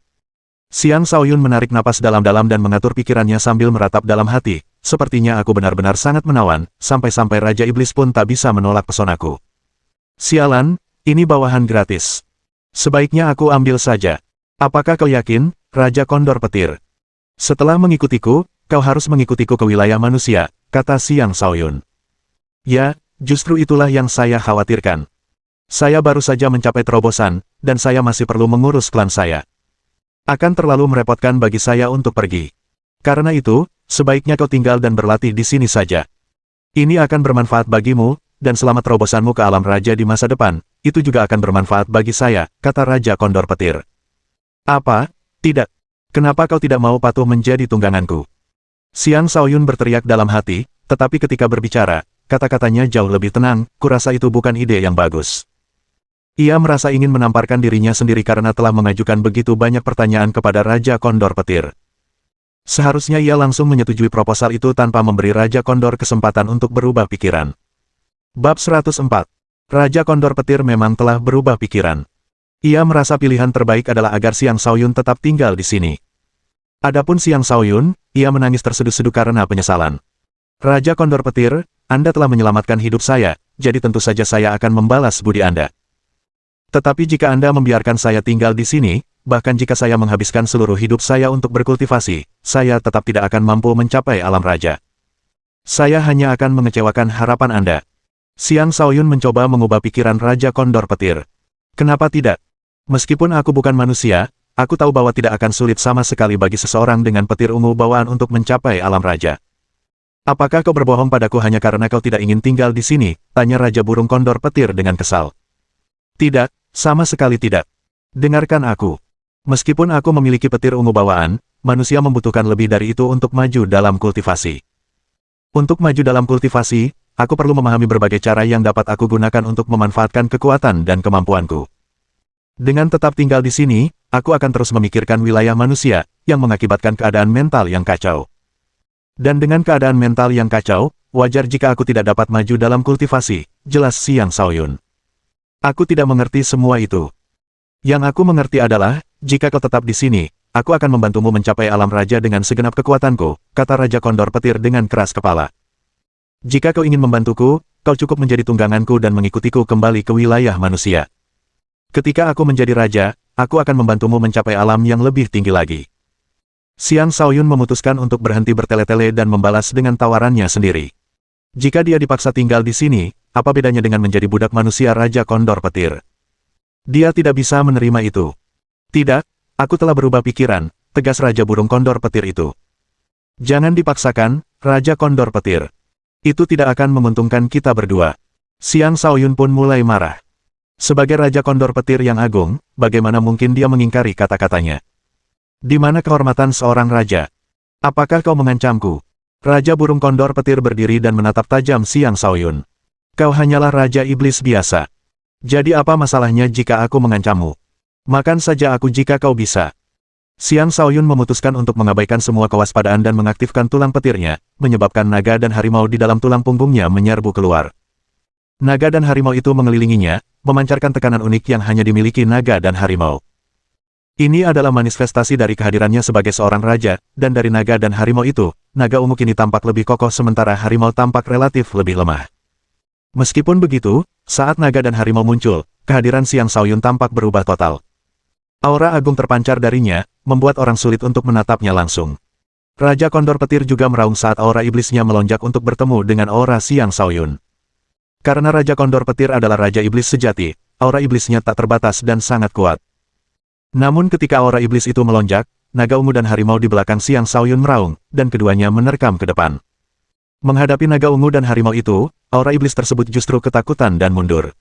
Xiang Shaoyun menarik napas dalam-dalam dan mengatur pikirannya sambil meratap dalam hati. Sepertinya aku benar-benar sangat menawan, sampai-sampai Raja Iblis pun tak bisa menolak pesonaku. Sialan, ini bawahan gratis. Sebaiknya aku ambil saja. Apakah kau yakin, Raja Kondor Petir? Setelah mengikutiku, kau harus mengikutiku ke wilayah manusia, kata Xiang Shaoyun. Ya, justru itulah yang saya khawatirkan. Saya baru saja mencapai terobosan, dan saya masih perlu mengurus klan saya. Akan terlalu merepotkan bagi saya untuk pergi. Karena itu, sebaiknya kau tinggal dan berlatih di sini saja. Ini akan bermanfaat bagimu, dan selama terobosanmu ke alam raja di masa depan, itu juga akan bermanfaat bagi saya, kata Raja Kondor Petir. Apa? Tidak. Kenapa kau tidak mau patuh menjadi tungganganku? Xiang Shaoyun berteriak dalam hati, tetapi ketika berbicara, kata-katanya jauh lebih tenang, kurasa itu bukan ide yang bagus. Ia merasa ingin menamparkan dirinya sendiri karena telah mengajukan begitu banyak pertanyaan kepada Raja Kondor Petir. Seharusnya ia langsung menyetujui proposal itu tanpa memberi Raja Kondor kesempatan untuk berubah pikiran. Bab 104. Raja Kondor Petir memang telah berubah pikiran. Ia merasa pilihan terbaik adalah agar Xiang Shaoyun tetap tinggal di sini. Adapun Xiang Shaoyun, ia menangis terseduh-seduh karena penyesalan. Raja Kondor Petir, Anda telah menyelamatkan hidup saya, jadi tentu saja saya akan membalas budi Anda. Tetapi jika Anda membiarkan saya tinggal di sini, bahkan jika saya menghabiskan seluruh hidup saya untuk berkultivasi, saya tetap tidak akan mampu mencapai alam raja. Saya hanya akan mengecewakan harapan Anda. Xiang Shaoyun mencoba mengubah pikiran Raja Kondor Petir. Kenapa tidak? Meskipun aku bukan manusia, aku tahu bahwa tidak akan sulit sama sekali bagi seseorang dengan petir ungu bawaan untuk mencapai alam raja. Apakah kau berbohong padaku hanya karena kau tidak ingin tinggal di sini? Tanya Raja Burung Kondor Petir dengan kesal. Tidak, sama sekali tidak. Dengarkan aku. Meskipun aku memiliki petir ungu bawaan, manusia membutuhkan lebih dari itu untuk maju dalam kultivasi. Untuk maju dalam kultivasi, aku perlu memahami berbagai cara yang dapat aku gunakan untuk memanfaatkan kekuatan dan kemampuanku. Dengan tetap tinggal di sini, aku akan terus memikirkan wilayah manusia, yang mengakibatkan keadaan mental yang kacau. Dan dengan keadaan mental yang kacau, wajar jika aku tidak dapat maju dalam kultivasi, jelas Xiang Shaoyun. Aku tidak mengerti semua itu. Yang aku mengerti adalah, jika kau tetap di sini, aku akan membantumu mencapai alam raja dengan segenap kekuatanku, kata Raja Kondor Petir dengan keras kepala. Jika kau ingin membantuku, kau cukup menjadi tungganganku dan mengikutiku kembali ke wilayah manusia. Ketika aku menjadi raja, aku akan membantumu mencapai alam yang lebih tinggi lagi. Xiang Shaoyun memutuskan untuk berhenti bertele-tele dan membalas dengan tawarannya sendiri. Jika dia dipaksa tinggal di sini, apa bedanya dengan menjadi budak manusia Raja Kondor Petir? Dia tidak bisa menerima itu. Tidak, aku telah berubah pikiran, tegas Raja Burung Kondor Petir itu. Jangan dipaksakan, Raja Kondor Petir. Itu tidak akan menguntungkan kita berdua. Xiang Shaoyun pun mulai marah. Sebagai Raja Kondor Petir yang agung, bagaimana mungkin dia mengingkari kata-katanya? Di mana kehormatan seorang raja? Apakah kau mengancamku? Raja Burung Kondor Petir berdiri dan menatap tajam Xiang Shaoyun. Kau hanyalah Raja Iblis biasa. Jadi apa masalahnya jika aku mengancammu? Makan saja aku jika kau bisa. Xiang Shaoyun memutuskan untuk mengabaikan semua kewaspadaan dan mengaktifkan tulang petirnya, menyebabkan naga dan harimau di dalam tulang punggungnya menyerbu keluar. Naga dan harimau itu mengelilinginya, memancarkan tekanan unik yang hanya dimiliki naga dan harimau. Ini adalah manifestasi dari kehadirannya sebagai seorang raja, dan dari naga dan harimau itu, naga ungu kini tampak lebih kokoh sementara harimau tampak relatif lebih lemah. Meskipun begitu, saat naga dan harimau muncul, kehadiran Xiang Shaoyun tampak berubah total. Aura agung terpancar darinya, membuat orang sulit untuk menatapnya langsung. Raja Kondor Petir juga meraung saat aura iblisnya melonjak untuk bertemu dengan aura Xiang Shaoyun. Karena Raja Kondor Petir adalah Raja Iblis sejati, aura iblisnya tak terbatas dan sangat kuat. Namun ketika aura iblis itu melonjak, naga ungu dan harimau di belakang Xiang Shaoyun meraung, dan keduanya menerkam ke depan. Menghadapi naga ungu dan harimau itu, aura iblis tersebut justru ketakutan dan mundur.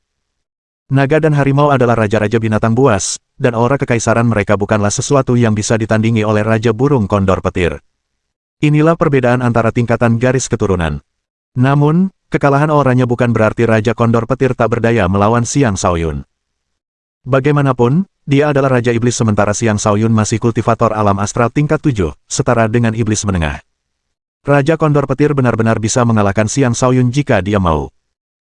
Naga dan harimau adalah raja-raja binatang buas, dan aura kekaisaran mereka bukanlah sesuatu yang bisa ditandingi oleh Raja Burung Kondor Petir. Inilah perbedaan antara tingkatan garis keturunan. Namun, kekalahan auranya bukan berarti Raja Kondor Petir tak berdaya melawan Xiang Shaoyun. Bagaimanapun, dia adalah Raja Iblis sementara Xiang Shaoyun masih kultivator alam astral tingkat 7, setara dengan iblis menengah. Raja Kondor Petir benar-benar bisa mengalahkan Xiang Shaoyun jika dia mau.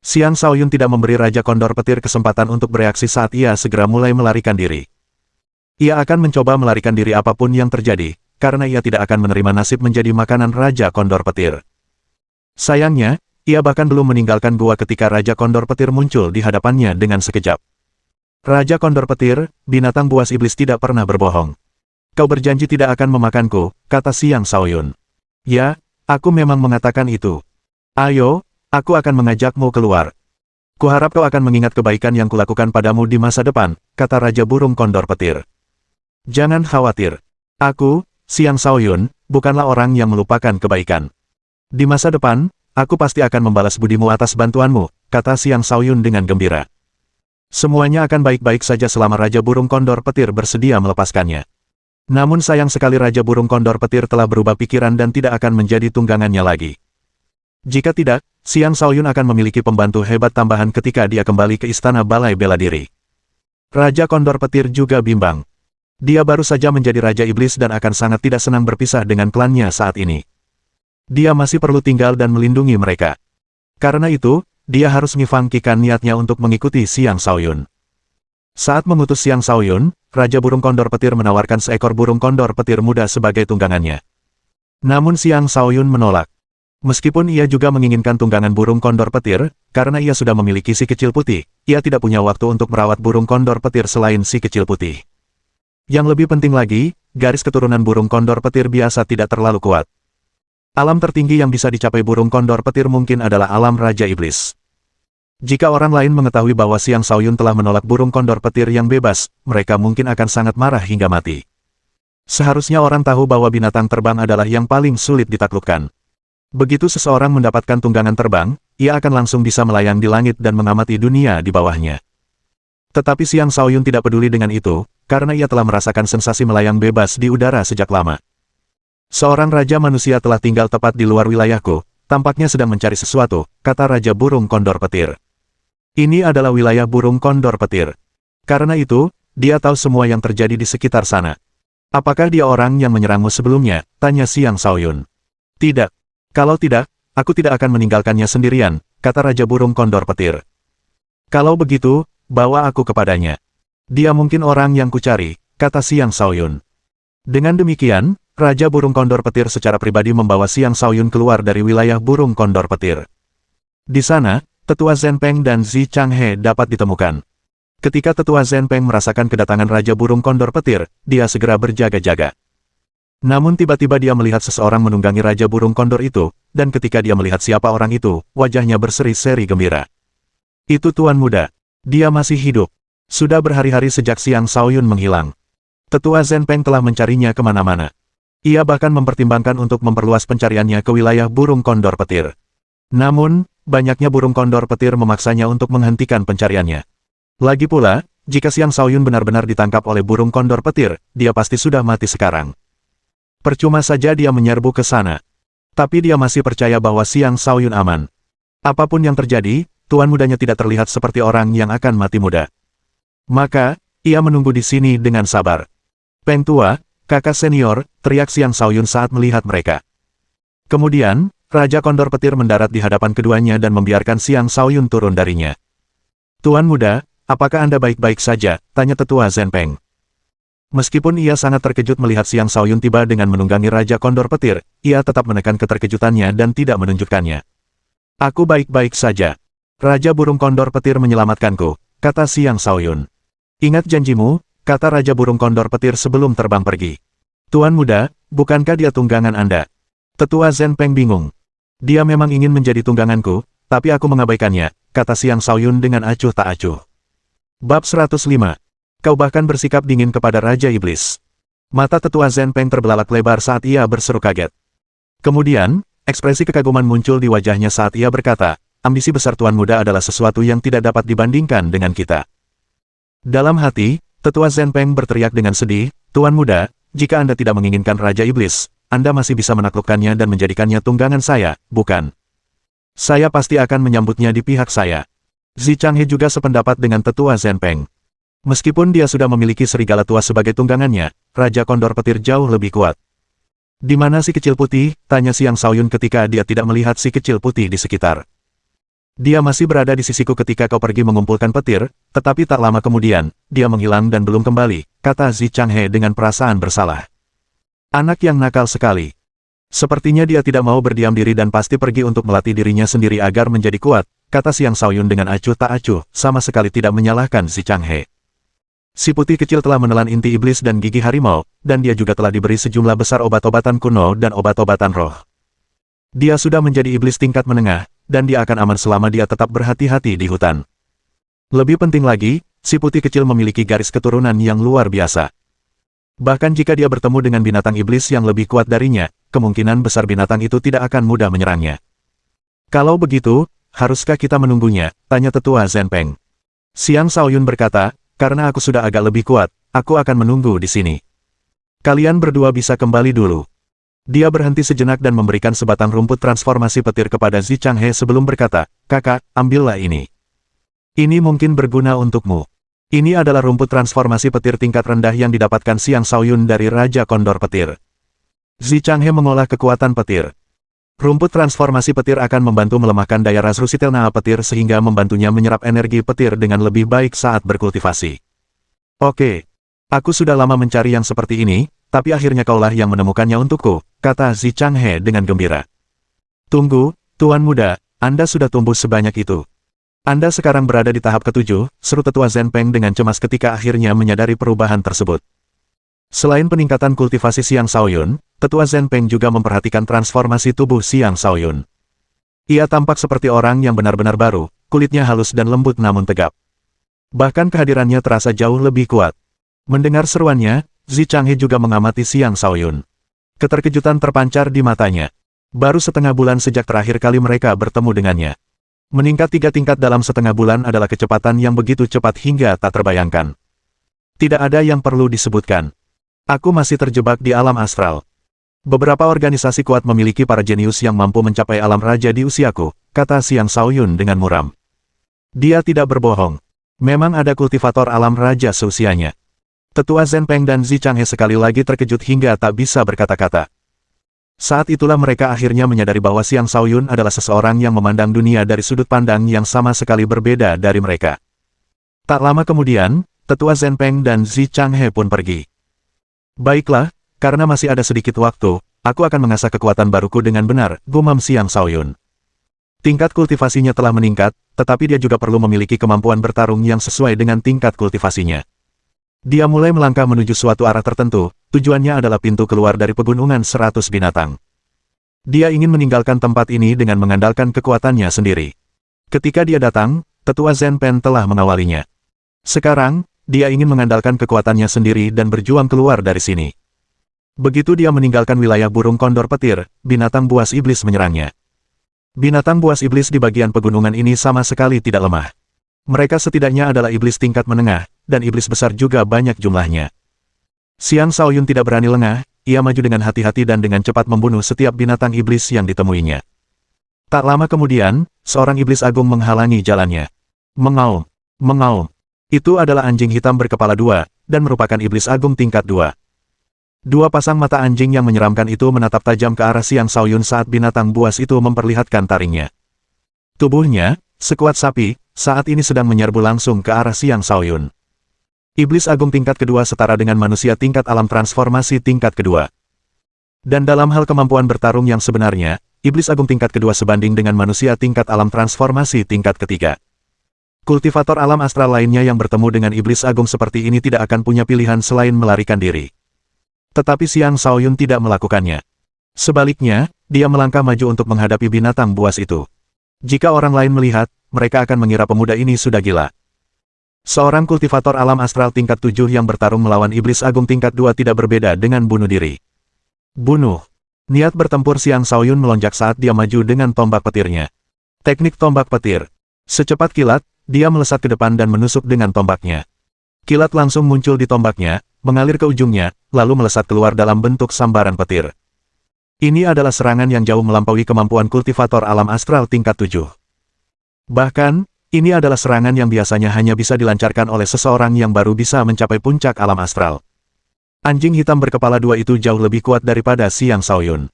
Xiang Shaoyun tidak memberi Raja Kondor Petir kesempatan untuk bereaksi saat ia segera mulai melarikan diri. Ia akan mencoba melarikan diri apapun yang terjadi, karena ia tidak akan menerima nasib menjadi makanan Raja Kondor Petir. Sayangnya, ia bahkan belum meninggalkan gua ketika Raja Kondor Petir muncul di hadapannya dengan sekejap. Raja Kondor Petir, binatang buas iblis tidak pernah berbohong. Kau berjanji tidak akan memakanku, kata Xiang Shaoyun. Ya, aku memang mengatakan itu. Ayo, aku akan mengajakmu keluar. Kuharap kau akan mengingat kebaikan yang kulakukan padamu di masa depan, kata Raja Burung Kondor Petir. Jangan khawatir. Aku, Xiang Shaoyun, bukanlah orang yang melupakan kebaikan. Di masa depan, aku pasti akan membalas budimu atas bantuanmu, kata Xiang Shaoyun dengan gembira. Semuanya akan baik-baik saja selama Raja Burung Kondor Petir bersedia melepaskannya. Namun sayang sekali Raja Burung Kondor Petir telah berubah pikiran dan tidak akan menjadi tunggangannya lagi. Jika tidak, Xiang Shaoyun akan memiliki pembantu hebat tambahan ketika dia kembali ke istana balai bela diri. Raja Kondor Petir juga bimbang. Dia baru saja menjadi Raja Iblis dan akan sangat tidak senang berpisah dengan klannya saat ini. Dia masih perlu tinggal dan melindungi mereka. Karena itu, dia harus mengifangkikan niatnya untuk mengikuti Xiang Shaoyun. Saat mengutus Xiang Shaoyun, Raja Burung Kondor Petir menawarkan seekor burung kondor petir muda sebagai tunggangannya. Namun Xiang Shaoyun menolak. Meskipun ia juga menginginkan tunggangan burung kondor petir, karena ia sudah memiliki si kecil putih, ia tidak punya waktu untuk merawat burung kondor petir selain si kecil putih. Yang lebih penting lagi, garis keturunan burung kondor petir biasa tidak terlalu kuat. Alam tertinggi yang bisa dicapai burung kondor petir mungkin adalah alam Raja Iblis. Jika orang lain mengetahui bahwa Xiang Shaoyun telah menolak burung kondor petir yang bebas, mereka mungkin akan sangat marah hingga mati. Seharusnya orang tahu bahwa binatang terbang adalah yang paling sulit ditaklukkan. Begitu seseorang mendapatkan tunggangan terbang, ia akan langsung bisa melayang di langit dan mengamati dunia di bawahnya. Tetapi Xiang Shaoyun tidak peduli dengan itu, karena ia telah merasakan sensasi melayang bebas di udara sejak lama. Seorang raja manusia telah tinggal tepat di luar wilayahku, tampaknya sedang mencari sesuatu, kata Raja Burung Kondor Petir. Ini adalah wilayah Burung Kondor Petir. Karena itu, dia tahu semua yang terjadi di sekitar sana. Apakah dia orang yang menyerangmu sebelumnya? Tanya Xiang Shaoyun. Tidak. Kalau tidak, aku tidak akan meninggalkannya sendirian, kata Raja Burung Kondor Petir. Kalau begitu, bawa aku kepadanya. Dia mungkin orang yang kucari, kata Xiang Shaoyun. Dengan demikian, Raja Burung Kondor Petir secara pribadi membawa Xiang Shaoyun keluar dari wilayah Burung Kondor Petir. Di sana, Tetua Zhenpeng dan Zi Changhe dapat ditemukan. Ketika Tetua Zhenpeng merasakan kedatangan Raja Burung Kondor Petir, dia segera berjaga-jaga. Namun tiba-tiba dia melihat seseorang menunggangi Raja Burung Kondor itu, dan ketika dia melihat siapa orang itu, wajahnya berseri-seri gembira. Itu Tuan Muda. Dia masih hidup. Sudah berhari-hari sejak Xiang Shaoyun menghilang. Tetua Zhenpeng telah mencarinya kemana-mana. Ia bahkan mempertimbangkan untuk memperluas pencariannya ke wilayah Burung Kondor Petir. Namun, banyaknya Burung Kondor Petir memaksanya untuk menghentikan pencariannya. Lagi pula, jika Xiang Shaoyun benar-benar ditangkap oleh Burung Kondor Petir, dia pasti sudah mati sekarang. Percuma saja dia menyerbu ke sana. Tapi dia masih percaya bahwa Xiang Shaoyun aman. Apapun yang terjadi, tuan mudanya tidak terlihat seperti orang yang akan mati muda. Maka, ia menunggu di sini dengan sabar. Peng Tua, kakak senior, teriak Xiang Shaoyun saat melihat mereka. Kemudian, Raja Kondor Petir mendarat di hadapan keduanya dan membiarkan Xiang Shaoyun turun darinya. Tuan muda, apakah Anda baik-baik saja? Tanya Tetua Zhenpeng. Meskipun ia sangat terkejut melihat Xiang Shaoyun tiba dengan menunggangi Raja Kondor Petir, ia tetap menekan keterkejutannya dan tidak menunjukkannya. Aku baik-baik saja. Raja Burung Kondor Petir menyelamatkanku, kata Xiang Shaoyun. Ingat janjimu, kata Raja Burung Kondor Petir sebelum terbang pergi. Tuan muda, bukankah dia tunggangan Anda? Tetua Zhenpeng bingung. Dia memang ingin menjadi tungganganku, tapi aku mengabaikannya, kata Xiang Shaoyun dengan acuh tak acuh. Bab 105. Kau bahkan bersikap dingin kepada Raja Iblis. Mata Tetua Zhenpeng terbelalak lebar saat ia berseru kaget. Kemudian, ekspresi kekaguman muncul di wajahnya saat ia berkata, ambisi besar Tuan Muda adalah sesuatu yang tidak dapat dibandingkan dengan kita. Dalam hati, Tetua Zhenpeng berteriak dengan sedih, Tuan Muda, jika Anda tidak menginginkan Raja Iblis, Anda masih bisa menaklukkannya dan menjadikannya tunggangan saya, bukan? Saya pasti akan menyambutnya di pihak saya. Zi Changhe juga sependapat dengan Tetua Zhenpeng. Meskipun dia sudah memiliki serigala tua sebagai tunggangannya, Raja Kondor Petir jauh lebih kuat. Di mana si kecil putih? Tanya Xiang Shaoyun ketika dia tidak melihat si kecil putih di sekitar. Dia masih berada di sisiku ketika kau pergi mengumpulkan petir, tetapi tak lama kemudian, dia menghilang dan belum kembali, kata Zi Changhe dengan perasaan bersalah. Anak yang nakal sekali. Sepertinya dia tidak mau berdiam diri dan pasti pergi untuk melatih dirinya sendiri agar menjadi kuat, kata Xiang Shaoyun dengan acuh tak acuh, sama sekali tidak menyalahkan Zi Changhe. Si putih kecil telah menelan inti iblis dan gigi harimau, dan dia juga telah diberi sejumlah besar obat-obatan kuno dan obat-obatan roh. Dia sudah menjadi iblis tingkat menengah, dan dia akan aman selama dia tetap berhati-hati di hutan. Lebih penting lagi, si putih kecil memiliki garis keturunan yang luar biasa. Bahkan jika dia bertemu dengan binatang iblis yang lebih kuat darinya, kemungkinan besar binatang itu tidak akan mudah menyerangnya. Kalau begitu, haruskah kita menunggunya? Tanya Tetua Zhenpeng. Xiang Shaoyun berkata, karena aku sudah agak lebih kuat, aku akan menunggu di sini. Kalian berdua bisa kembali dulu. Dia berhenti sejenak dan memberikan sebatang rumput transformasi petir kepada Zi Changhe sebelum berkata, kakak, ambillah ini. Ini mungkin berguna untukmu. Ini adalah rumput transformasi petir tingkat rendah yang didapatkan Xiang Shaoyun dari Raja Kondor Petir. Zi Changhe mengolah kekuatan petir. Rumput transformasi petir akan membantu melemahkan daya Razrusitelna petir sehingga membantunya menyerap energi petir dengan lebih baik saat berkultivasi. Oke. Aku sudah lama mencari yang seperti ini, tapi akhirnya kaulah yang menemukannya untukku, kata Zi Changhe dengan gembira. Tunggu, Tuan Muda, Anda sudah tumbuh sebanyak itu. Anda sekarang berada di tahap ke-7, seru Tetua Zhenpeng dengan cemas ketika akhirnya menyadari perubahan tersebut. Selain peningkatan kultivasi Xiang Shaoyun, Tetua Zhenpeng juga memperhatikan transformasi tubuh Xiang Shaoyun. Ia tampak seperti orang yang benar-benar baru, kulitnya halus dan lembut namun tegap. Bahkan kehadirannya terasa jauh lebih kuat. Mendengar seruannya, Zi Changhe juga mengamati Xiang Shaoyun. Keterkejutan terpancar di matanya. Baru setengah bulan sejak terakhir kali mereka bertemu dengannya. Meningkat 3 tingkat dalam setengah bulan adalah kecepatan yang begitu cepat hingga tak terbayangkan. Tidak ada yang perlu disebutkan. Aku masih terjebak di alam astral. Beberapa organisasi kuat memiliki para jenius yang mampu mencapai alam raja di usiaku, kata Xiang Shaoyun dengan muram. Dia tidak berbohong. Memang ada kultivator alam raja seusianya. Tetua Zhen Peng dan Zi Changhe sekali lagi terkejut hingga tak bisa berkata-kata. Saat itulah mereka akhirnya menyadari bahwa Xiang Shaoyun adalah seseorang yang memandang dunia dari sudut pandang yang sama sekali berbeda dari mereka. Tak lama kemudian, Tetua Zhen Peng dan Zi Changhe pun pergi. Baiklah, karena masih ada sedikit waktu, aku akan mengasah kekuatan baruku dengan benar, gumam Xiang Shaoyun. Tingkat kultivasinya telah meningkat, tetapi dia juga perlu memiliki kemampuan bertarung yang sesuai dengan tingkat kultivasinya. Dia mulai melangkah menuju suatu arah tertentu, tujuannya adalah pintu keluar dari pegunungan 100 binatang. Dia ingin meninggalkan tempat ini dengan mengandalkan kekuatannya sendiri. Ketika dia datang, Tetua Zhen Peng telah mengawalinya. Sekarang, dia ingin mengandalkan kekuatannya sendiri dan berjuang keluar dari sini. Begitu dia meninggalkan wilayah burung kondor petir, binatang buas iblis menyerangnya. Binatang buas iblis di bagian pegunungan ini sama sekali tidak lemah. Mereka setidaknya adalah iblis tingkat menengah, dan iblis besar juga banyak jumlahnya. Xiang Shaoyun tidak berani lengah, ia maju dengan hati-hati dan dengan cepat membunuh setiap binatang iblis yang ditemuinya. Tak lama kemudian, seorang iblis agung menghalangi jalannya. Mengaum, mengaum. Itu adalah anjing hitam berkepala dua, dan merupakan iblis agung tingkat 2. Dua pasang mata anjing yang menyeramkan itu menatap tajam ke arah Xiang Shaoyun saat binatang buas itu memperlihatkan taringnya. Tubuhnya, sekuat sapi, saat ini sedang menyerbu langsung ke arah Xiang Shaoyun. Iblis agung tingkat kedua setara dengan manusia tingkat alam transformasi tingkat kedua. Dan dalam hal kemampuan bertarung yang sebenarnya, iblis agung tingkat kedua sebanding dengan manusia tingkat alam transformasi tingkat ketiga. Kultivator alam astral lainnya yang bertemu dengan iblis agung seperti ini tidak akan punya pilihan selain melarikan diri. Tetapi Xiang Shaoyun tidak melakukannya. Sebaliknya, dia melangkah maju untuk menghadapi binatang buas itu. Jika orang lain melihat, mereka akan mengira pemuda ini sudah gila. Seorang kultivator alam astral tingkat 7 yang bertarung melawan iblis agung tingkat 2 tidak berbeda dengan bunuh diri. Bunuh. Niat bertempur Xiang Shaoyun melonjak saat dia maju dengan tombak petirnya. Teknik tombak petir. Secepat kilat, dia melesat ke depan dan menusuk dengan tombaknya. Kilat langsung muncul di tombaknya, mengalir ke ujungnya, lalu melesat keluar dalam bentuk sambaran petir. Ini adalah serangan yang jauh melampaui kemampuan kultivator alam astral tingkat 7. Bahkan, ini adalah serangan yang biasanya hanya bisa dilancarkan oleh seseorang yang baru bisa mencapai puncak alam astral. Anjing hitam berkepala dua itu jauh lebih kuat daripada Xiang Shaoyun.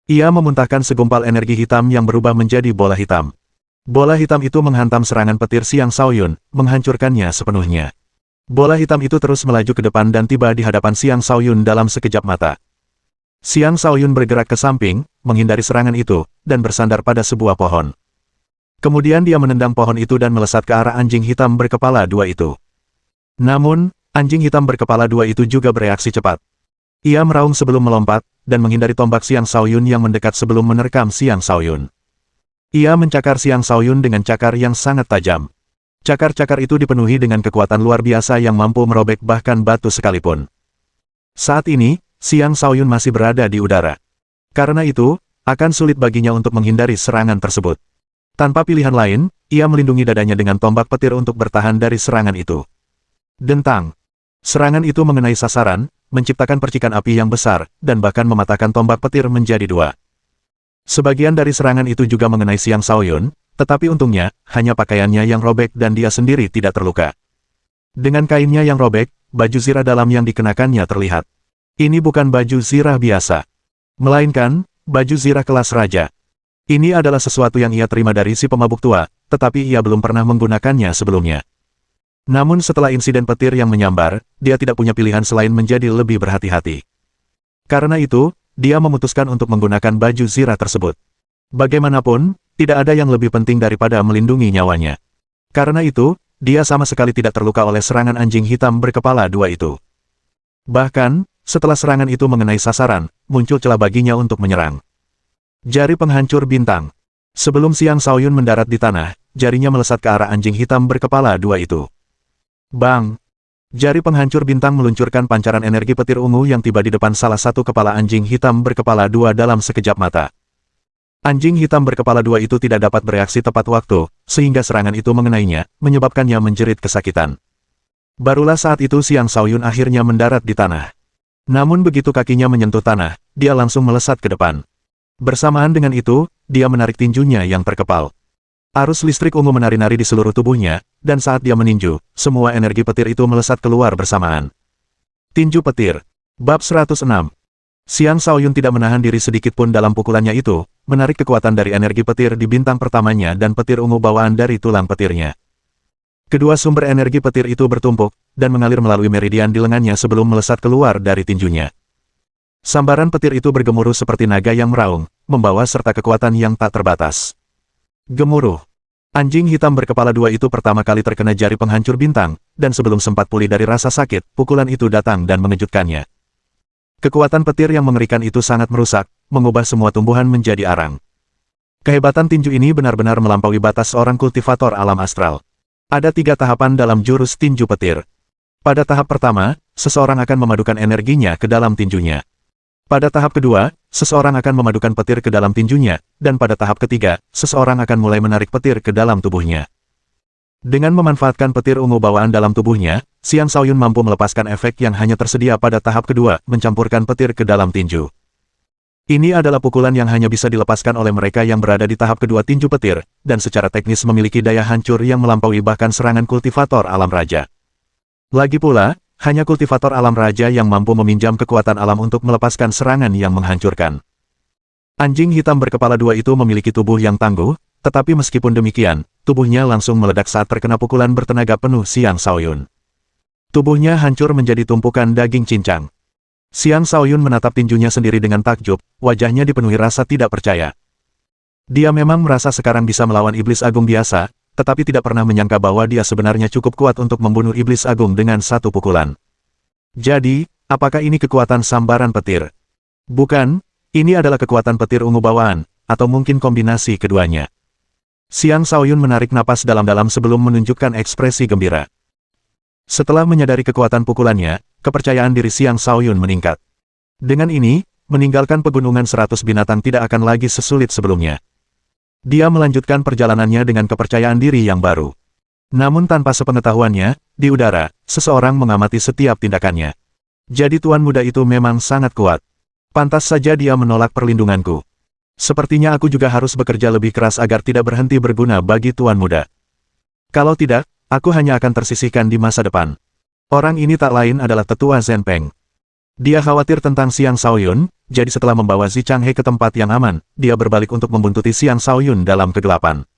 Ia memuntahkan segumpal energi hitam yang berubah menjadi bola hitam. Bola hitam itu menghantam serangan petir Xiang Shaoyun, menghancurkannya sepenuhnya. Bola hitam itu terus melaju ke depan dan tiba di hadapan Xiang Shaoyun dalam sekejap mata. Xiang Shaoyun bergerak ke samping, menghindari serangan itu, dan bersandar pada sebuah pohon. Kemudian dia menendang pohon itu dan melesat ke arah anjing hitam berkepala dua itu. Namun, anjing hitam berkepala dua itu juga bereaksi cepat. Ia meraung sebelum melompat, dan menghindari tombak Xiang Shaoyun yang mendekat sebelum menerkam Xiang Shaoyun. Ia mencakar Xiang Shaoyun dengan cakar yang sangat tajam. Cakar-cakar itu dipenuhi dengan kekuatan luar biasa yang mampu merobek bahkan batu sekalipun. Saat ini, Xiang Shaoyun masih berada di udara. Karena itu, akan sulit baginya untuk menghindari serangan tersebut. Tanpa pilihan lain, ia melindungi dadanya dengan tombak petir untuk bertahan dari serangan itu. Dentang. Serangan itu mengenai sasaran, menciptakan percikan api yang besar, dan bahkan mematahkan tombak petir menjadi dua. Sebagian dari serangan itu juga mengenai Xiang Shaoyun, tetapi untungnya, hanya pakaiannya yang robek dan dia sendiri tidak terluka. Dengan kainnya yang robek, baju zirah dalam yang dikenakannya terlihat. Ini bukan baju zirah biasa, melainkan baju zirah kelas raja. Ini adalah sesuatu yang ia terima dari si pemabuk tua, tetapi ia belum pernah menggunakannya sebelumnya. Namun setelah insiden petir yang menyambar, dia tidak punya pilihan selain menjadi lebih berhati-hati. Karena itu, dia memutuskan untuk menggunakan baju zirah tersebut. Bagaimanapun, tidak ada yang lebih penting daripada melindungi nyawanya. Karena itu, dia sama sekali tidak terluka oleh serangan anjing hitam berkepala dua itu. Bahkan, setelah serangan itu mengenai sasaran, muncul celah baginya untuk menyerang. Jari penghancur bintang. Sebelum Xiang Shaoyun mendarat di tanah, jarinya melesat ke arah anjing hitam berkepala dua itu. Bang! Jari penghancur bintang meluncurkan pancaran energi petir ungu yang tiba di depan salah satu kepala anjing hitam berkepala dua dalam sekejap mata. Anjing hitam berkepala dua itu tidak dapat bereaksi tepat waktu, sehingga serangan itu mengenainya, menyebabkannya menjerit kesakitan. Barulah saat itu Xiang Shaoyun akhirnya mendarat di tanah. Namun begitu kakinya menyentuh tanah, dia langsung melesat ke depan. Bersamaan dengan itu, dia menarik tinjunya yang terkepal. Arus listrik ungu menari-nari di seluruh tubuhnya, dan saat dia meninju, semua energi petir itu melesat keluar bersamaan. Tinju petir. Bab 106. Xiang Shaoyun tidak menahan diri sedikit pun dalam pukulannya itu, menarik kekuatan dari energi petir di bintang pertamanya dan petir ungu bawaan dari tulang petirnya. Kedua sumber energi petir itu bertumpuk, dan mengalir melalui meridian di lengannya sebelum melesat keluar dari tinjunya. Sambaran petir itu bergemuruh seperti naga yang meraung, membawa serta kekuatan yang tak terbatas. Gemuruh. Anjing hitam berkepala dua itu pertama kali terkena jari penghancur bintang, dan sebelum sempat pulih dari rasa sakit, pukulan itu datang dan mengejutkannya. Kekuatan petir yang mengerikan itu sangat merusak, mengubah semua tumbuhan menjadi arang. Kehebatan tinju ini benar-benar melampaui batas seorang kultivator alam astral. Ada 3 tahapan dalam jurus tinju petir. Pada tahap pertama, seseorang akan memadukan energinya ke dalam tinjunya. Pada tahap kedua, seseorang akan memadukan petir ke dalam tinjunya, dan pada tahap ketiga, seseorang akan mulai menarik petir ke dalam tubuhnya. Dengan memanfaatkan petir ungu bawaan dalam tubuhnya, Xiang Shaoyun mampu melepaskan efek yang hanya tersedia pada tahap kedua, mencampurkan petir ke dalam tinju. Ini adalah pukulan yang hanya bisa dilepaskan oleh mereka yang berada di tahap kedua tinju petir, dan secara teknis memiliki daya hancur yang melampaui bahkan serangan kultivator alam raja. Lagi pula, hanya kultivator alam raja yang mampu meminjam kekuatan alam untuk melepaskan serangan yang menghancurkan. Anjing hitam berkepala dua itu memiliki tubuh yang tangguh, tetapi meskipun demikian, tubuhnya langsung meledak saat terkena pukulan bertenaga penuh Xiang Shaoyun. Tubuhnya hancur menjadi tumpukan daging cincang. Xiang Shaoyun menatap tinjunya sendiri dengan takjub, wajahnya dipenuhi rasa tidak percaya. Dia memang merasa sekarang bisa melawan iblis agung biasa, tetapi tidak pernah menyangka bahwa dia sebenarnya cukup kuat untuk membunuh iblis agung dengan satu pukulan. Jadi, apakah ini kekuatan sambaran petir? Bukan, ini adalah kekuatan petir ungu bawaan, atau mungkin kombinasi keduanya. Xiang Shaoyun menarik napas dalam-dalam sebelum menunjukkan ekspresi gembira. Setelah menyadari kekuatan pukulannya, kepercayaan diri Xiang Shaoyun meningkat. Dengan ini, meninggalkan pegunungan 100 binatang tidak akan lagi sesulit sebelumnya. Dia melanjutkan perjalanannya dengan kepercayaan diri yang baru. Namun tanpa sepengetahuannya, di udara, seseorang mengamati setiap tindakannya. Jadi tuan muda itu memang sangat kuat. Pantas saja dia menolak perlindunganku. Sepertinya aku juga harus bekerja lebih keras agar tidak berhenti berguna bagi tuan muda. Kalau tidak, aku hanya akan tersisihkan di masa depan. Orang ini tak lain adalah tetua Zhen Peng. Dia khawatir tentang Xiang Shaoyun, jadi setelah membawa Zi Changhe ke tempat yang aman, dia berbalik untuk membuntuti Xiang Shaoyun dalam kegelapan.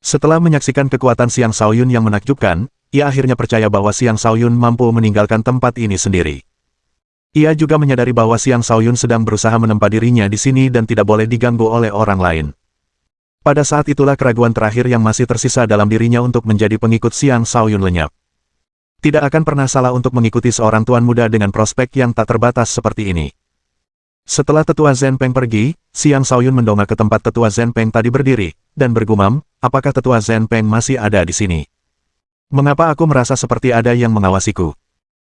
Setelah menyaksikan kekuatan Xiang Shaoyun yang menakjubkan, ia akhirnya percaya bahwa Xiang Shaoyun mampu meninggalkan tempat ini sendiri. Ia juga menyadari bahwa Xiang Shaoyun sedang berusaha menempa dirinya di sini dan tidak boleh diganggu oleh orang lain. Pada saat itulah keraguan terakhir yang masih tersisa dalam dirinya untuk menjadi pengikut Xiang Shaoyun lenyap. Tidak akan pernah salah untuk mengikuti seorang tuan muda dengan prospek yang tak terbatas seperti ini. Setelah tetua Zhen Peng pergi, Xiang Shaoyun mendongak ke tempat tetua Zhen Peng tadi berdiri, dan bergumam, apakah tetua Zhen Peng masih ada di sini? Mengapa aku merasa seperti ada yang mengawasiku?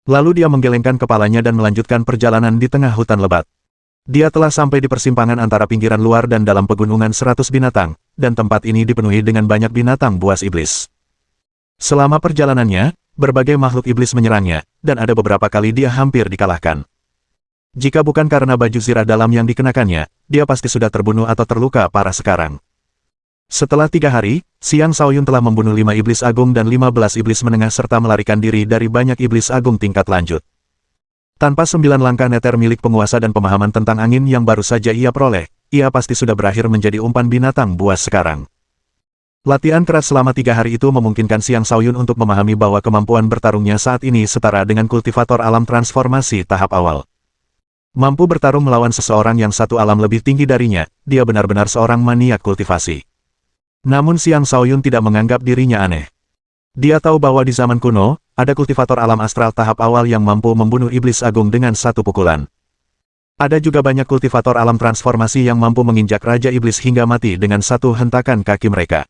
Lalu dia menggelengkan kepalanya dan melanjutkan perjalanan di tengah hutan lebat. Dia telah sampai di persimpangan antara pinggiran luar dan dalam pegunungan 100 binatang, dan tempat ini dipenuhi dengan banyak binatang buas iblis. Selama perjalanannya, berbagai makhluk iblis menyerangnya, dan ada beberapa kali dia hampir dikalahkan. Jika bukan karena baju zirah dalam yang dikenakannya, dia pasti sudah terbunuh atau terluka parah sekarang. Setelah 3 hari, Xiang Shaoyun telah membunuh 5 iblis agung dan 15 iblis menengah serta melarikan diri dari banyak iblis agung tingkat lanjut. Tanpa 9 langkah neter milik penguasa dan pemahaman tentang angin yang baru saja ia peroleh, ia pasti sudah berakhir menjadi umpan binatang buas sekarang. Latihan keras selama 3 hari itu memungkinkan Xiang Shaoyun untuk memahami bahwa kemampuan bertarungnya saat ini setara dengan kultivator alam transformasi tahap awal. Mampu bertarung melawan seseorang yang satu alam lebih tinggi darinya, dia benar-benar seorang maniak kultivasi. Namun Xiang Shaoyun tidak menganggap dirinya aneh. Dia tahu bahwa di zaman kuno, ada kultivator alam astral tahap awal yang mampu membunuh iblis agung dengan satu pukulan. Ada juga banyak kultivator alam transformasi yang mampu menginjak Raja Iblis hingga mati dengan satu hentakan kaki mereka.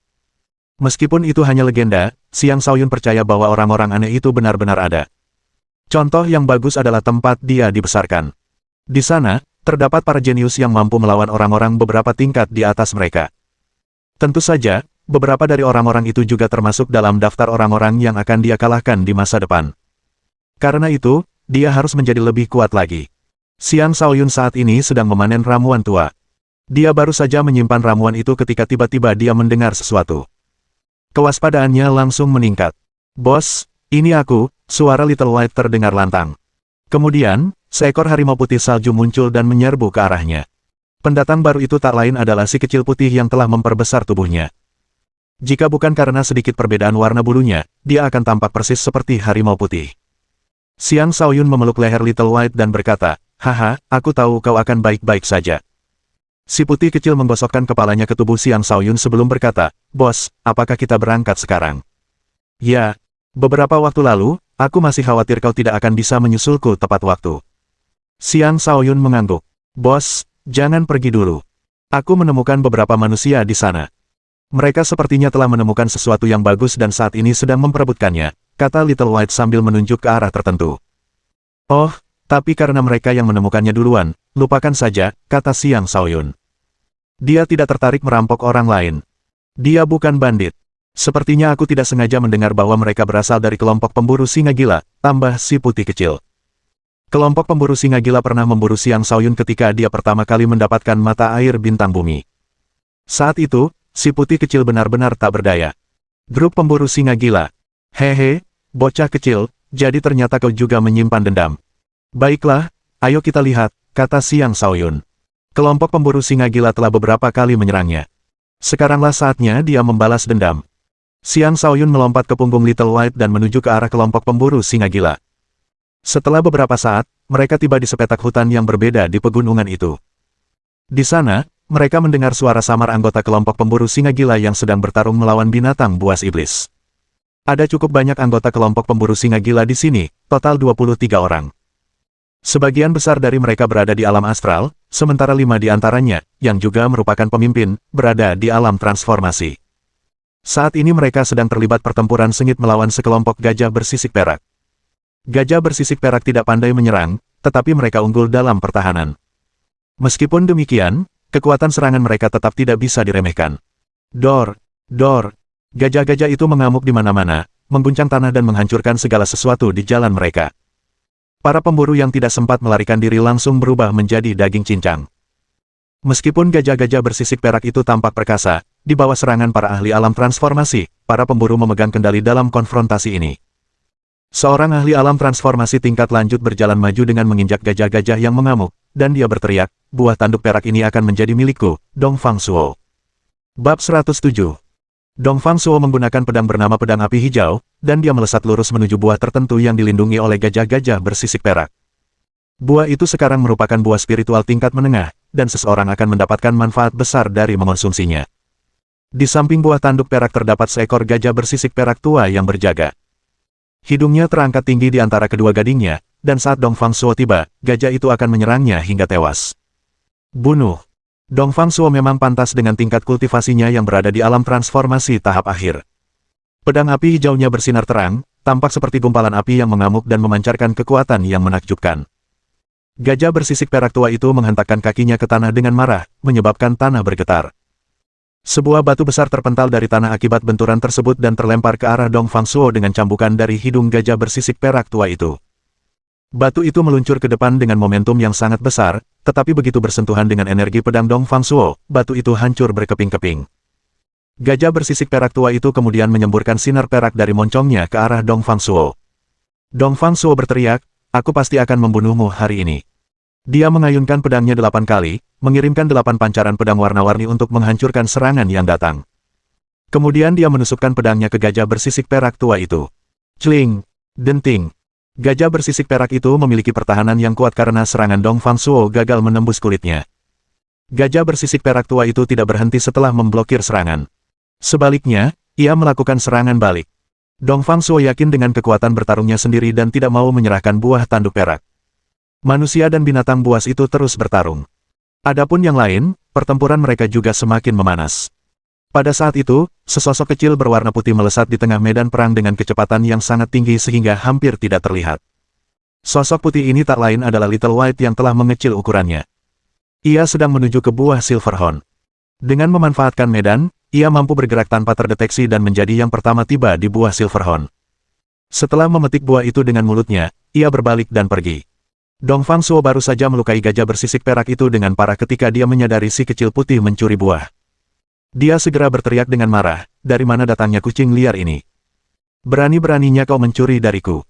Meskipun itu hanya legenda, Xiang Shaoyun percaya bahwa orang-orang aneh itu benar-benar ada. Contoh yang bagus adalah tempat dia dibesarkan. Di sana, terdapat para jenius yang mampu melawan orang-orang beberapa tingkat di atas mereka. Tentu saja, beberapa dari orang-orang itu juga termasuk dalam daftar orang-orang yang akan dia kalahkan di masa depan. Karena itu, dia harus menjadi lebih kuat lagi. Xiang Shaoyun saat ini sedang memanen ramuan tua. Dia baru saja menyimpan ramuan itu ketika tiba-tiba dia mendengar sesuatu. Kewaspadaannya langsung meningkat. "Bos, ini aku," suara Little White terdengar lantang. Kemudian, seekor harimau putih salju muncul dan menyerbu ke arahnya. Pendatang baru itu tak lain adalah si kecil putih yang telah memperbesar tubuhnya. Jika bukan karena sedikit perbedaan warna bulunya, dia akan tampak persis seperti harimau putih. Xiang Shaoyun memeluk leher Little White dan berkata, "Haha, aku tahu kau akan baik-baik saja." Si putih kecil menggosokkan kepalanya ke tubuh Xiang Shaoyun sebelum berkata, "Bos, apakah kita berangkat sekarang?" "Ya, beberapa waktu lalu, aku masih khawatir kau tidak akan bisa menyusulku tepat waktu." Xiang Shaoyun mengangguk. "Bos, jangan pergi dulu. Aku menemukan beberapa manusia di sana. Mereka sepertinya telah menemukan sesuatu yang bagus dan saat ini sedang memperebutkannya," kata Little White sambil menunjuk ke arah tertentu. "Oh, tapi karena mereka yang menemukannya duluan, lupakan saja," kata Xiang Shaoyun. "Dia tidak tertarik merampok orang lain. Dia bukan bandit. Sepertinya aku tidak sengaja mendengar bahwa mereka berasal dari kelompok pemburu singa gila," tambah si putih kecil. Kelompok pemburu singa gila pernah memburu Xiang Shaoyun ketika dia pertama kali mendapatkan mata air bintang bumi. Saat itu, si putih kecil benar-benar tak berdaya. "Grup pemburu singa gila. Hehe, bocah kecil, jadi ternyata kau juga menyimpan dendam. Baiklah, ayo kita lihat," kata Xiang Shaoyun. Kelompok pemburu singa gila telah beberapa kali menyerangnya. Sekaranglah saatnya dia membalas dendam. Xiang Shaoyun melompat ke punggung Little White dan menuju ke arah kelompok pemburu singa gila. Setelah beberapa saat, mereka tiba di sepetak hutan yang berbeda di pegunungan itu. Di sana, mereka mendengar suara samar anggota kelompok pemburu singa gila yang sedang bertarung melawan binatang buas iblis. Ada cukup banyak anggota kelompok pemburu singa gila di sini, total 23 orang. Sebagian besar dari mereka berada di alam astral, sementara 5 di antaranya, yang juga merupakan pemimpin, berada di alam transformasi. Saat ini mereka sedang terlibat pertempuran sengit melawan sekelompok gajah bersisik perak. Gajah bersisik perak tidak pandai menyerang, tetapi mereka unggul dalam pertahanan. Meskipun demikian, kekuatan serangan mereka tetap tidak bisa diremehkan. Dor, dor, gajah-gajah itu mengamuk di mana-mana, mengguncang tanah dan menghancurkan segala sesuatu di jalan mereka. Para pemburu yang tidak sempat melarikan diri langsung berubah menjadi daging cincang. Meskipun gajah-gajah bersisik perak itu tampak perkasa, di bawah serangan para ahli alam transformasi, para pemburu memegang kendali dalam konfrontasi ini. Seorang ahli alam transformasi tingkat lanjut berjalan maju dengan menginjak gajah-gajah yang mengamuk, dan dia berteriak, "Buah tanduk perak ini akan menjadi milikku, Dong Fang Shuo." Bab 107. Dong Fang Shuo menggunakan pedang bernama pedang api hijau, dan dia melesat lurus menuju buah tertentu yang dilindungi oleh gajah-gajah bersisik perak. Buah itu sekarang merupakan buah spiritual tingkat menengah, dan seseorang akan mendapatkan manfaat besar dari mengonsumsinya. Di samping buah tanduk perak terdapat seekor gajah bersisik perak tua yang berjaga. Hidungnya terangkat tinggi di antara kedua gadingnya, dan saat Dong Fang Shuo tiba, gajah itu akan menyerangnya hingga tewas. Bunuh. Dong Fang Shuo memang pantas dengan tingkat kultivasinya yang berada di alam transformasi tahap akhir. Pedang api hijaunya bersinar terang, tampak seperti gumpalan api yang mengamuk dan memancarkan kekuatan yang menakjubkan. Gajah bersisik perak tua itu menghentakkan kakinya ke tanah dengan marah, menyebabkan tanah bergetar. Sebuah batu besar terpental dari tanah akibat benturan tersebut dan terlempar ke arah Dong Fang Shuo dengan cambukan dari hidung gajah bersisik perak tua itu. Batu itu meluncur ke depan dengan momentum yang sangat besar, tetapi begitu bersentuhan dengan energi pedang Dong Fang Shuo, batu itu hancur berkeping-keping. Gajah bersisik perak tua itu kemudian menyemburkan sinar perak dari moncongnya ke arah Dong Fang Shuo. Dong Fang Shuo berteriak, "Aku pasti akan membunuhmu hari ini." Dia mengayunkan pedangnya 8 kali, mengirimkan 8 pancaran pedang warna-warni untuk menghancurkan serangan yang datang. Kemudian dia menusukkan pedangnya ke gajah bersisik perak tua itu. Cling! Denting! Gajah bersisik perak itu memiliki pertahanan yang kuat karena serangan Dong Fang Shuo gagal menembus kulitnya. Gajah bersisik perak tua itu tidak berhenti setelah memblokir serangan. Sebaliknya, ia melakukan serangan balik. Dong Fang Shuo yakin dengan kekuatan bertarungnya sendiri dan tidak mau menyerahkan buah tanduk perak. Manusia dan binatang buas itu terus bertarung. Adapun yang lain, pertempuran mereka juga semakin memanas. Pada saat itu, sesosok kecil berwarna putih melesat di tengah medan perang dengan kecepatan yang sangat tinggi sehingga hampir tidak terlihat. Sosok putih ini tak lain adalah Little White yang telah mengecil ukurannya. Ia sedang menuju ke buah Silverhorn. Dengan memanfaatkan medan, ia mampu bergerak tanpa terdeteksi dan menjadi yang pertama tiba di buah Silverhorn. Setelah memetik buah itu dengan mulutnya, Ia berbalik dan pergi. Dongfang Suo baru saja melukai gajah bersisik perak itu dengan parah ketika dia menyadari si kecil putih mencuri buah. Dia segera berteriak dengan marah, dari mana datangnya kucing liar ini? Berani-beraninya kau mencuri dariku.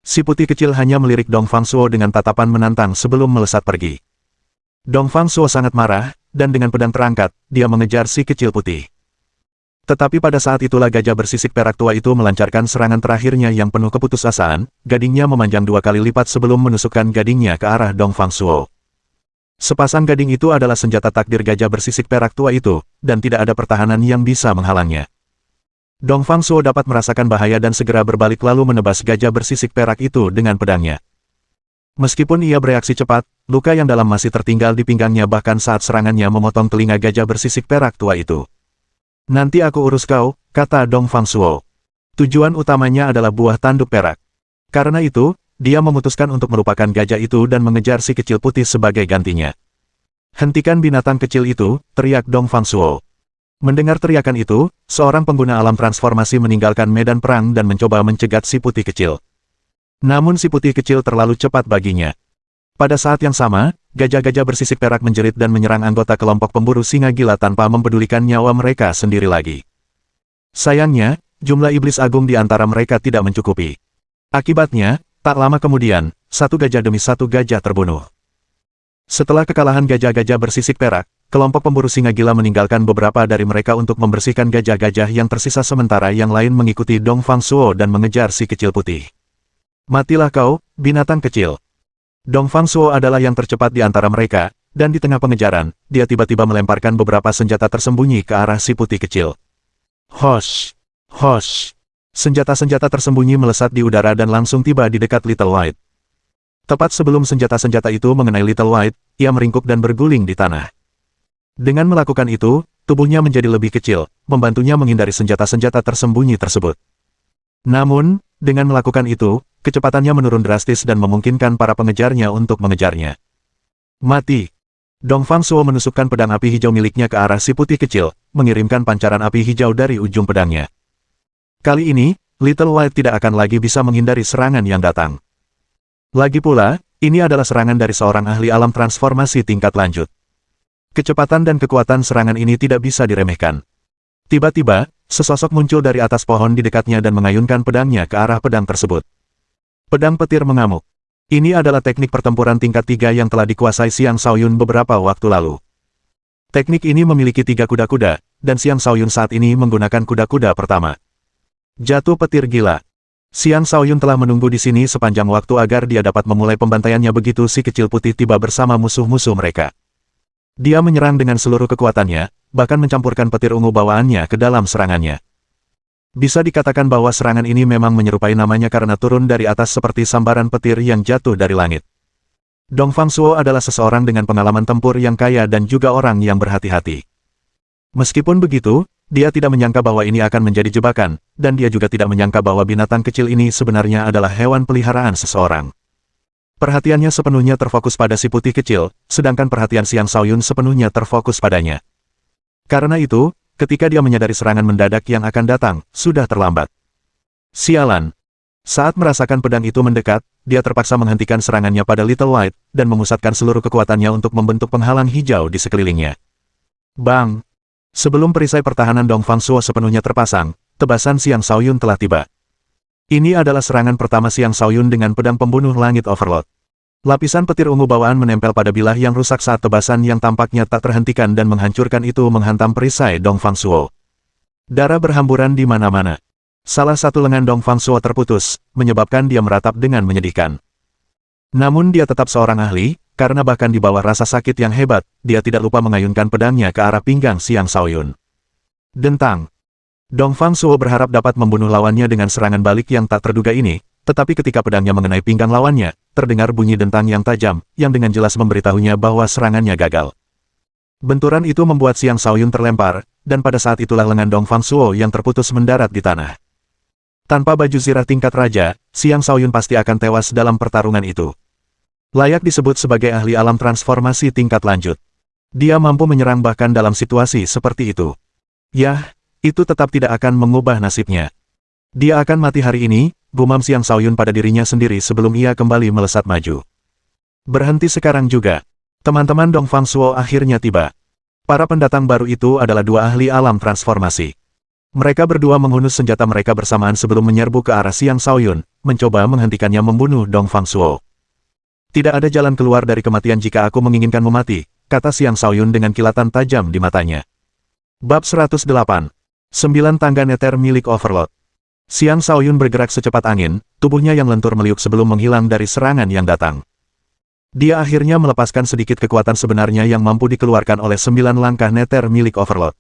Si putih kecil hanya melirik Dongfang Suo dengan tatapan menantang sebelum melesat pergi. Dongfang Suo sangat marah, dan dengan pedang terangkat, dia mengejar si kecil putih. Tetapi pada saat itulah gajah bersisik perak tua itu melancarkan serangan terakhirnya yang penuh keputusasaan, gadingnya memanjang 2 kali lipat sebelum menusukkan gadingnya ke arah Dongfang Suo. Sepasang gading itu adalah senjata takdir gajah bersisik perak tua itu, dan tidak ada pertahanan yang bisa menghalangnya. Dongfang Suo dapat merasakan bahaya dan segera berbalik lalu menebas gajah bersisik perak itu dengan pedangnya. Meskipun ia bereaksi cepat, luka yang dalam masih tertinggal di pinggangnya bahkan saat serangannya memotong telinga gajah bersisik perak tua itu. Nanti aku urus kau, kata Dongfang Suo. Tujuan utamanya adalah buah tanduk perak. Karena itu, dia memutuskan untuk melupakan gajah itu dan mengejar si kecil putih sebagai gantinya. Hentikan binatang kecil itu, teriak Dongfang Suo. Mendengar teriakan itu, seorang pengguna alam transformasi meninggalkan medan perang dan mencoba mencegat si putih kecil. Namun si putih kecil terlalu cepat baginya. Pada saat yang sama, gajah-gajah bersisik perak menjerit dan menyerang anggota kelompok pemburu singa gila tanpa mempedulikan nyawa mereka sendiri lagi. Sayangnya, jumlah iblis agung di antara mereka tidak mencukupi. Akibatnya, tak lama kemudian, satu gajah demi satu gajah terbunuh. Setelah kekalahan gajah-gajah bersisik perak, kelompok pemburu singa gila meninggalkan beberapa dari mereka untuk membersihkan gajah-gajah yang tersisa sementara yang lain mengikuti Dongfang Suo dan mengejar si kecil putih. Matilah kau, binatang kecil. Dongfang Suo adalah yang tercepat di antara mereka, dan di tengah pengejaran, dia tiba-tiba melemparkan beberapa senjata tersembunyi ke arah si putih kecil. Hosh! Hosh! Senjata-senjata tersembunyi melesat di udara dan langsung tiba di dekat Little White. Tepat sebelum senjata-senjata itu mengenai Little White, ia meringkuk dan berguling di tanah. Dengan melakukan itu, tubuhnya menjadi lebih kecil, membantunya menghindari senjata-senjata tersembunyi tersebut. Namun, dengan melakukan itu, kecepatannya menurun drastis dan memungkinkan para pengejarnya untuk mengejarnya. Mati! Dongfang Suo menusukkan pedang api hijau miliknya ke arah si putih kecil, mengirimkan pancaran api hijau dari ujung pedangnya. Kali ini, Little White tidak akan lagi bisa menghindari serangan yang datang. Lagi pula, ini adalah serangan dari seorang ahli alam transformasi tingkat lanjut. Kecepatan dan kekuatan serangan ini tidak bisa diremehkan. Tiba-tiba, sesosok muncul dari atas pohon di dekatnya dan mengayunkan pedangnya ke arah pedang tersebut. Pedang petir mengamuk. Ini adalah teknik pertempuran tingkat 3 yang telah dikuasai Xiang Shaoyun beberapa waktu lalu. Teknik ini memiliki 3 kuda-kuda, dan Xiang Shaoyun saat ini menggunakan kuda-kuda pertama. Jatuh petir gila. Xiang Shaoyun telah menunggu di sini sepanjang waktu agar dia dapat memulai pembantaiannya begitu si kecil putih tiba bersama musuh-musuh mereka. Dia menyerang dengan seluruh kekuatannya, bahkan mencampurkan petir ungu bawaannya ke dalam serangannya. Bisa dikatakan bahwa serangan ini memang menyerupai namanya karena turun dari atas seperti sambaran petir yang jatuh dari langit. Dongfang Suo adalah seseorang dengan pengalaman tempur yang kaya dan juga orang yang berhati-hati. Meskipun begitu, dia tidak menyangka bahwa ini akan menjadi jebakan, dan dia juga tidak menyangka bahwa binatang kecil ini sebenarnya adalah hewan peliharaan seseorang. Perhatiannya sepenuhnya terfokus pada si putih kecil, sedangkan perhatian Xiang Shaoyun sepenuhnya terfokus padanya. Karena itu, ketika dia menyadari serangan mendadak yang akan datang, sudah terlambat. Sialan! Saat merasakan pedang itu mendekat, dia terpaksa menghentikan serangannya pada Little White, dan memusatkan seluruh kekuatannya untuk membentuk penghalang hijau di sekelilingnya. Bang! Sebelum perisai pertahanan Dongfang Suo sepenuhnya terpasang, tebasan Xiang Shaoyun telah tiba. Ini adalah serangan pertama Xiang Shaoyun dengan pedang pembunuh langit Overlord. Lapisan petir ungu bawaan menempel pada bilah yang rusak saat tebasan yang tampaknya tak terhentikan dan menghancurkan itu menghantam perisai Dongfang Suo. Darah berhamburan di mana-mana. Salah satu lengan Dongfang Suo terputus, menyebabkan dia meratap dengan menyedihkan. Namun dia tetap seorang ahli, karena bahkan di bawah rasa sakit yang hebat, dia tidak lupa mengayunkan pedangnya ke arah pinggang Xiang Shaoyun. Dentang! Dongfang Suo berharap dapat membunuh lawannya dengan serangan balik yang tak terduga ini, tetapi ketika pedangnya mengenai pinggang lawannya, terdengar bunyi dentang yang tajam, yang dengan jelas memberitahunya bahwa serangannya gagal. Benturan itu membuat Xiang Shaoyun terlempar, dan pada saat itulah lengan Dongfang Suo yang terputus mendarat di tanah. Tanpa baju zirah tingkat raja, Xiang Shaoyun pasti akan tewas dalam pertarungan itu. Layak disebut sebagai ahli alam transformasi tingkat lanjut. Dia mampu menyerang bahkan dalam situasi seperti itu. Yah! Itu tetap tidak akan mengubah nasibnya. Dia akan mati hari ini, gumam Xiang Shaoyun pada dirinya sendiri sebelum ia kembali melesat maju. Berhenti sekarang juga. Teman-teman Dongfang Suo akhirnya tiba. Para pendatang baru itu adalah dua ahli alam transformasi. Mereka berdua menghunus senjata mereka bersamaan sebelum menyerbu ke arah Xiang Shaoyun, mencoba menghentikannya membunuh Dongfang Suo. Tidak ada jalan keluar dari kematian jika aku menginginkanmu mati, kata Xiang Shaoyun dengan kilatan tajam di matanya. Bab 108. 9 tangga neter milik Overlord. Xiang Shaoyun bergerak secepat angin, tubuhnya yang lentur meliuk sebelum menghilang dari serangan yang datang. Dia akhirnya melepaskan sedikit kekuatan sebenarnya yang mampu dikeluarkan oleh 9 langkah neter milik Overlord.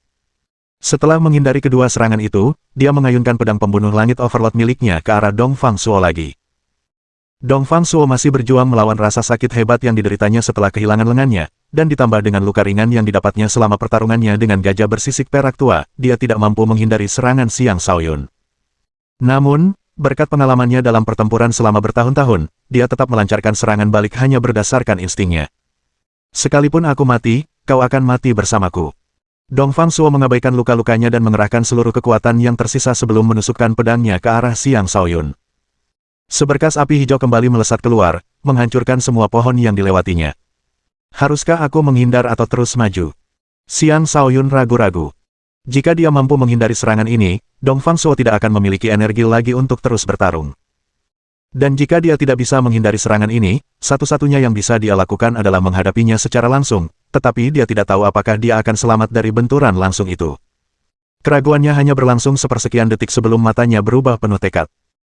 Setelah menghindari kedua serangan itu, dia mengayunkan pedang pembunuh langit Overlord miliknya ke arah Dongfang Suo lagi. Dongfang Suo masih berjuang melawan rasa sakit hebat yang dideritanya setelah kehilangan lengannya, dan ditambah dengan luka ringan yang didapatnya selama pertarungannya dengan gajah bersisik perak tua, dia tidak mampu menghindari serangan Xiang Shaoyun. Namun, berkat pengalamannya dalam pertempuran selama bertahun-tahun, dia tetap melancarkan serangan balik hanya berdasarkan instingnya. Sekalipun aku mati, kau akan mati bersamaku. Dongfang Suo mengabaikan luka-lukanya dan mengerahkan seluruh kekuatan yang tersisa sebelum menusukkan pedangnya ke arah Xiang Shaoyun. Seberkas api hijau kembali melesat keluar, menghancurkan semua pohon yang dilewatinya. Haruskah aku menghindar atau terus maju? Xiang Shaoyun ragu-ragu. Jika dia mampu menghindari serangan ini, Dongfang Suo tidak akan memiliki energi lagi untuk terus bertarung. Dan jika dia tidak bisa menghindari serangan ini, satu-satunya yang bisa dia lakukan adalah menghadapinya secara langsung. Tetapi dia tidak tahu apakah dia akan selamat dari benturan langsung itu. Keraguannya hanya berlangsung sepersekian detik sebelum matanya berubah penuh tekad.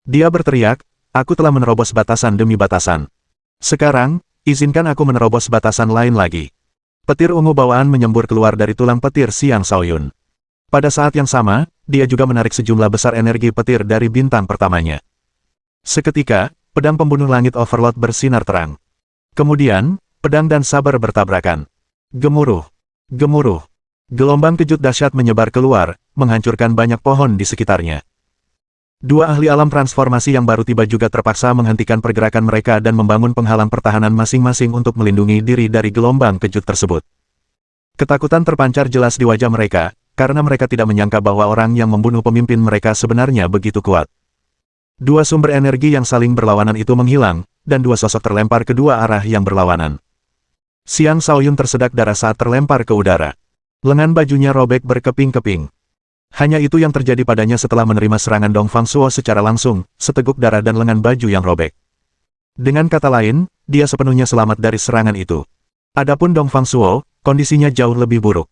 Dia berteriak, aku telah menerobos batasan demi batasan. Sekarang, izinkan aku menerobos batasan lain lagi. Petir ungu bawaan menyembur keluar dari tulang petir Xiang Shaoyun. Pada saat yang sama, dia juga menarik sejumlah besar energi petir dari bintang pertamanya. Seketika, pedang pembunuh langit Overlord bersinar terang. Kemudian, pedang dan saber bertabrakan. Gemuruh. Gemuruh. Gelombang kejut dahsyat menyebar keluar, menghancurkan banyak pohon di sekitarnya. Dua ahli alam transformasi yang baru tiba juga terpaksa menghentikan pergerakan mereka dan membangun penghalang pertahanan masing-masing untuk melindungi diri dari gelombang kejut tersebut. Ketakutan terpancar jelas di wajah mereka, karena mereka tidak menyangka bahwa orang yang membunuh pemimpin mereka sebenarnya begitu kuat. Dua sumber energi yang saling berlawanan itu menghilang, dan dua sosok terlempar ke dua arah yang berlawanan. Xiang Shaoyun tersedak darah saat terlempar ke udara. Lengan bajunya robek berkeping-keping. Hanya itu yang terjadi padanya setelah menerima serangan Dongfang Suo secara langsung, seteguk darah dan lengan baju yang robek. Dengan kata lain, dia sepenuhnya selamat dari serangan itu. Adapun Dongfang Suo, kondisinya jauh lebih buruk.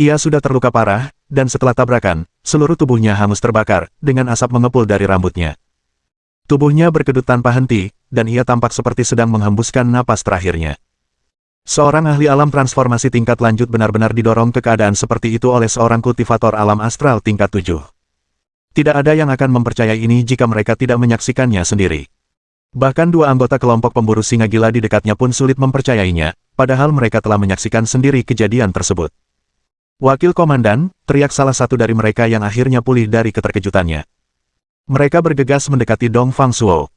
Ia sudah terluka parah, dan setelah tabrakan, seluruh tubuhnya hangus terbakar, dengan asap mengepul dari rambutnya. Tubuhnya berkedut tanpa henti, dan ia tampak seperti sedang menghembuskan napas terakhirnya. Seorang ahli alam transformasi tingkat lanjut benar-benar didorong ke keadaan seperti itu oleh seorang kultivator alam astral tingkat 7. Tidak ada yang akan mempercayai ini jika mereka tidak menyaksikannya sendiri. Bahkan dua anggota kelompok pemburu singa gila di dekatnya pun sulit mempercayainya, padahal mereka telah menyaksikan sendiri kejadian tersebut. Wakil komandan, teriak salah satu dari mereka yang akhirnya pulih dari keterkejutannya. Mereka bergegas mendekati Dongfang Suo.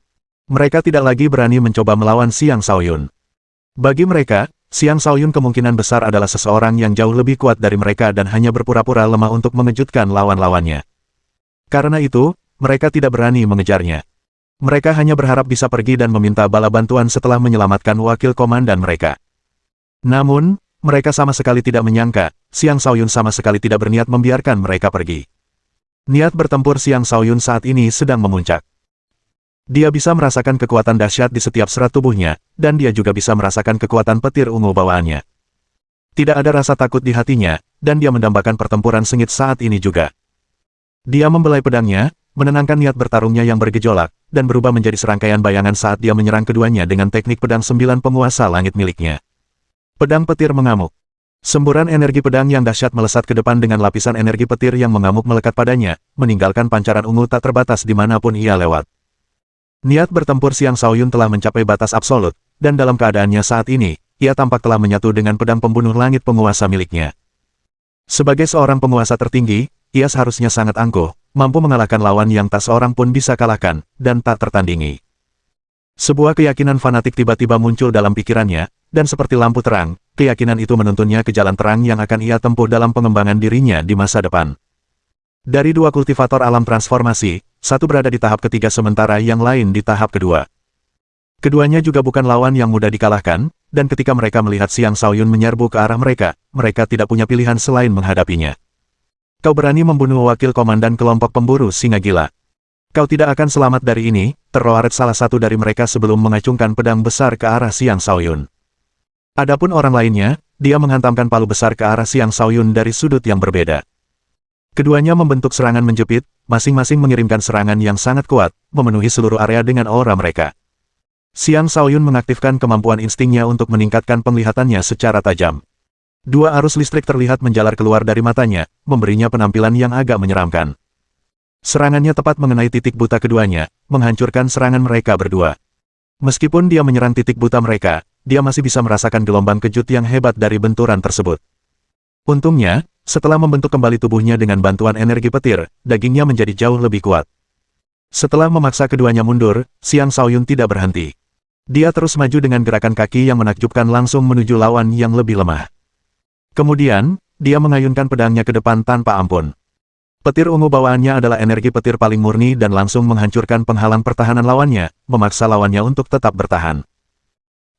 Mereka tidak lagi berani mencoba melawan Xiang Shaoyun. Bagi mereka, Xiang Shaoyun kemungkinan besar adalah seseorang yang jauh lebih kuat dari mereka dan hanya berpura-pura lemah untuk mengejutkan lawan-lawannya. Karena itu, mereka tidak berani mengejarnya. Mereka hanya berharap bisa pergi dan meminta bala bantuan setelah menyelamatkan wakil komandan mereka. Namun, mereka sama sekali tidak menyangka, Xiang Shaoyun sama sekali tidak berniat membiarkan mereka pergi. Niat bertempur Xiang Shaoyun saat ini sedang memuncak. Dia bisa merasakan kekuatan dahsyat di setiap serat tubuhnya, dan dia juga bisa merasakan kekuatan petir ungu bawaannya. Tidak ada rasa takut di hatinya, dan dia mendambakan pertempuran sengit saat ini juga. Dia membelai pedangnya, menenangkan niat bertarungnya yang bergejolak, dan berubah menjadi serangkaian bayangan saat dia menyerang keduanya dengan teknik pedang 9 penguasa langit miliknya. Pedang petir mengamuk. Semburan energi pedang yang dahsyat melesat ke depan dengan lapisan energi petir yang mengamuk melekat padanya, meninggalkan pancaran ungu tak terbatas dimanapun ia lewat. Niat bertempur Xiang Shaoyun telah mencapai batas absolut, dan dalam keadaannya saat ini, ia tampak telah menyatu dengan pedang pembunuh langit penguasa miliknya. Sebagai seorang penguasa tertinggi, ia seharusnya sangat angkuh, mampu mengalahkan lawan yang tak seorang pun bisa kalahkan, dan tak tertandingi. Sebuah keyakinan fanatik tiba-tiba muncul dalam pikirannya, dan seperti lampu terang, keyakinan itu menuntunnya ke jalan terang yang akan ia tempuh dalam pengembangan dirinya di masa depan. Dari dua kultivator alam transformasi, satu berada di tahap ketiga sementara yang lain di tahap kedua. Keduanya juga bukan lawan yang mudah dikalahkan, dan ketika mereka melihat Xiang Shaoyun menyerbu ke arah mereka, mereka tidak punya pilihan selain menghadapinya. Kau berani membunuh wakil komandan kelompok pemburu singa gila. Kau tidak akan selamat dari ini, terroret salah satu dari mereka sebelum mengacungkan pedang besar ke arah Xiang Shaoyun. Adapun orang lainnya, dia menghantamkan palu besar ke arah Xiang Shaoyun dari sudut yang berbeda. Keduanya membentuk serangan menjepit, masing-masing mengirimkan serangan yang sangat kuat, memenuhi seluruh area dengan aura mereka. Xiang Shaoyun mengaktifkan kemampuan instingnya untuk meningkatkan penglihatannya secara tajam. Dua arus listrik terlihat menjalar keluar dari matanya, memberinya penampilan yang agak menyeramkan. Serangannya tepat mengenai titik buta keduanya, menghancurkan serangan mereka berdua. Meskipun dia menyerang titik buta mereka, dia masih bisa merasakan gelombang kejut yang hebat dari benturan tersebut. Untungnya, setelah membentuk kembali tubuhnya dengan bantuan energi petir, dagingnya menjadi jauh lebih kuat. Setelah memaksa keduanya mundur, Xiang Shaoyun tidak berhenti. Dia terus maju dengan gerakan kaki yang menakjubkan langsung menuju lawan yang lebih lemah. Kemudian, dia mengayunkan pedangnya ke depan tanpa ampun. Petir ungu bawaannya adalah energi petir paling murni dan langsung menghancurkan penghalang pertahanan lawannya, memaksa lawannya untuk tetap bertahan.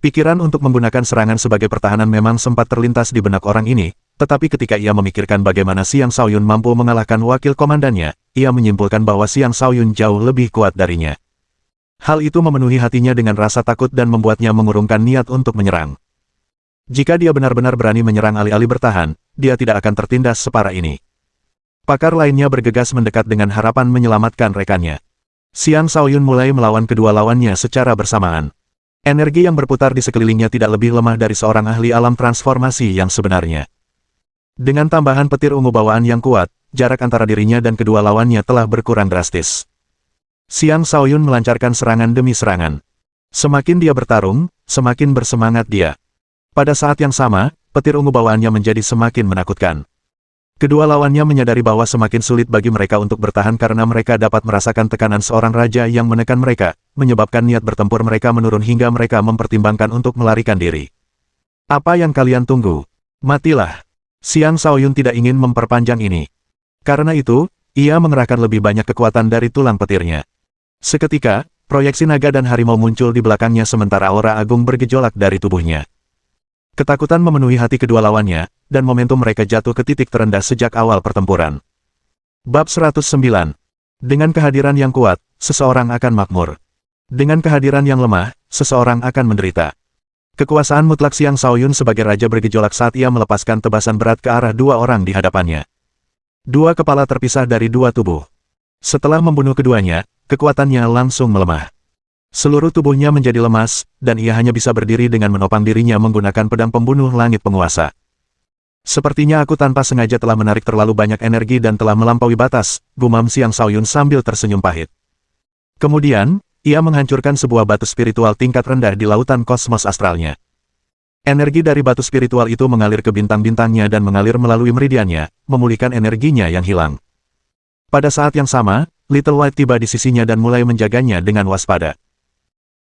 Pikiran untuk menggunakan serangan sebagai pertahanan memang sempat terlintas di benak orang ini, tetapi ketika ia memikirkan bagaimana Xiang Shaoyun mampu mengalahkan wakil komandannya, ia menyimpulkan bahwa Xiang Shaoyun jauh lebih kuat darinya. Hal itu memenuhi hatinya dengan rasa takut dan membuatnya mengurungkan niat untuk menyerang. Jika dia benar-benar berani menyerang alih-alih bertahan, dia tidak akan tertindas separah ini. Pakar lainnya bergegas mendekat dengan harapan menyelamatkan rekannya. Xiang Shaoyun mulai melawan kedua lawannya secara bersamaan. Energi yang berputar di sekelilingnya tidak lebih lemah dari seorang ahli alam transformasi yang sebenarnya. Dengan tambahan petir ungu bawaan yang kuat, jarak antara dirinya dan kedua lawannya telah berkurang drastis. Xiang Shaoyun melancarkan serangan demi serangan. Semakin dia bertarung, semakin bersemangat dia. Pada saat yang sama, petir ungu bawaannya menjadi semakin menakutkan. Kedua lawannya menyadari bahwa semakin sulit bagi mereka untuk bertahan karena mereka dapat merasakan tekanan seorang raja yang menekan mereka, menyebabkan niat bertempur mereka menurun hingga mereka mempertimbangkan untuk melarikan diri. Apa yang kalian tunggu? Matilah! Xiang Shaoyun tidak ingin memperpanjang ini. Karena itu, ia mengerahkan lebih banyak kekuatan dari tulang petirnya. Seketika, proyeksi naga dan harimau muncul di belakangnya sementara aura agung bergejolak dari tubuhnya. Ketakutan memenuhi hati kedua lawannya, dan momentum mereka jatuh ke titik terendah sejak awal pertempuran. Bab 109. Dengan kehadiran yang kuat, seseorang akan makmur. Dengan kehadiran yang lemah, seseorang akan menderita. Kekuasaan mutlak Xiang Shaoyun sebagai raja bergejolak saat ia melepaskan tebasan berat ke arah dua orang di hadapannya. Dua kepala terpisah dari dua tubuh. Setelah membunuh keduanya, kekuatannya langsung melemah. Seluruh tubuhnya menjadi lemas, dan ia hanya bisa berdiri dengan menopang dirinya menggunakan pedang pembunuh langit penguasa. Sepertinya aku tanpa sengaja telah menarik terlalu banyak energi dan telah melampaui batas, gumam Xiang Shaoyun sambil tersenyum pahit. Kemudian, ia menghancurkan sebuah batu spiritual tingkat rendah di lautan kosmos astralnya. Energi dari batu spiritual itu mengalir ke bintang-bintangnya dan mengalir melalui meridiannya, memulihkan energinya yang hilang. Pada saat yang sama, Little White tiba di sisinya dan mulai menjaganya dengan waspada.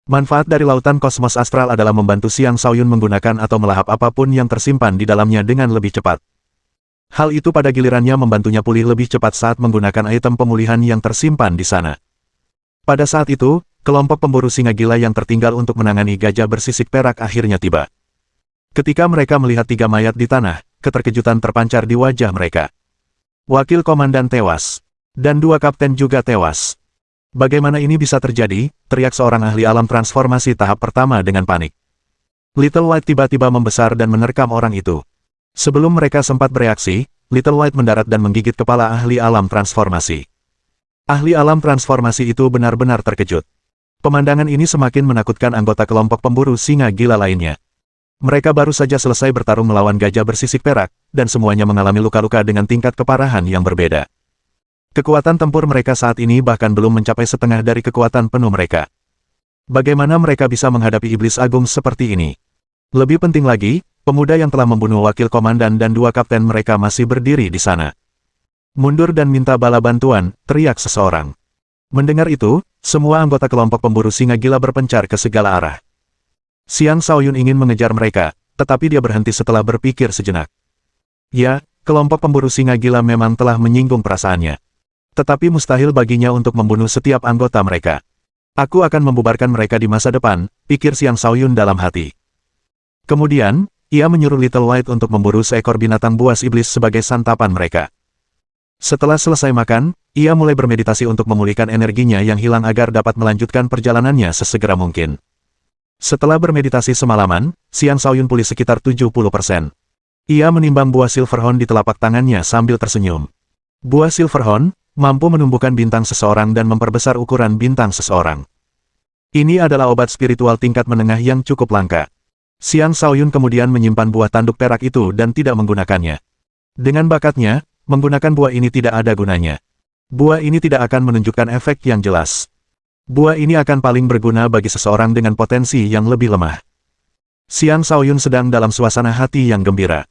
Manfaat dari lautan kosmos astral adalah membantu Xiang Shaoyun menggunakan atau melahap apapun yang tersimpan di dalamnya dengan lebih cepat. Hal itu pada gilirannya membantunya pulih lebih cepat saat menggunakan item pemulihan yang tersimpan di sana. Pada saat itu, kelompok pemburu singa gila yang tertinggal untuk menangani gajah bersisik perak akhirnya tiba. Ketika mereka melihat tiga mayat di tanah, keterkejutan terpancar di wajah mereka. Wakil komandan tewas, dan dua kapten juga tewas. Bagaimana ini bisa terjadi? Teriak seorang ahli alam transformasi tahap pertama dengan panik. Little White tiba-tiba membesar dan menerkam orang itu. Sebelum mereka sempat bereaksi, Little White mendarat dan menggigit kepala ahli alam transformasi. Ahli alam transformasi itu benar-benar terkejut. Pemandangan ini semakin menakutkan anggota kelompok pemburu singa gila lainnya. Mereka baru saja selesai bertarung melawan gajah bersisik perak, dan semuanya mengalami luka-luka dengan tingkat keparahan yang berbeda. Kekuatan tempur mereka saat ini bahkan belum mencapai setengah dari kekuatan penuh mereka. Bagaimana mereka bisa menghadapi iblis agung seperti ini? Lebih penting lagi, pemuda yang telah membunuh wakil komandan dan dua kapten mereka masih berdiri di sana. Mundur dan minta bala bantuan, teriak seseorang. Mendengar itu, semua anggota kelompok pemburu singa gila berpencar ke segala arah. Xiang Shaoyun ingin mengejar mereka, tetapi dia berhenti setelah berpikir sejenak. Ya, kelompok pemburu singa gila memang telah menyinggung perasaannya. Tetapi mustahil baginya untuk membunuh setiap anggota mereka. Aku akan membubarkan mereka di masa depan, pikir Xiang Shaoyun dalam hati. Kemudian, ia menyuruh Little White untuk memburu seekor binatang buas iblis sebagai santapan mereka. Setelah selesai makan, ia mulai bermeditasi untuk memulihkan energinya yang hilang agar dapat melanjutkan perjalanannya sesegera mungkin. Setelah bermeditasi semalaman, Xiang Shaoyun pulih sekitar 70%. Ia menimbang buah Silverhorn di telapak tangannya sambil tersenyum. Buah Silverhorn mampu menumbuhkan bintang seseorang dan memperbesar ukuran bintang seseorang. Ini adalah obat spiritual tingkat menengah yang cukup langka. Xiang Shaoyun kemudian menyimpan buah tanduk perak itu dan tidak menggunakannya. Dengan bakatnya, menggunakan buah ini tidak ada gunanya. Buah ini tidak akan menunjukkan efek yang jelas. Buah ini akan paling berguna bagi seseorang dengan potensi yang lebih lemah. Xiang Shaoyun sedang dalam suasana hati yang gembira.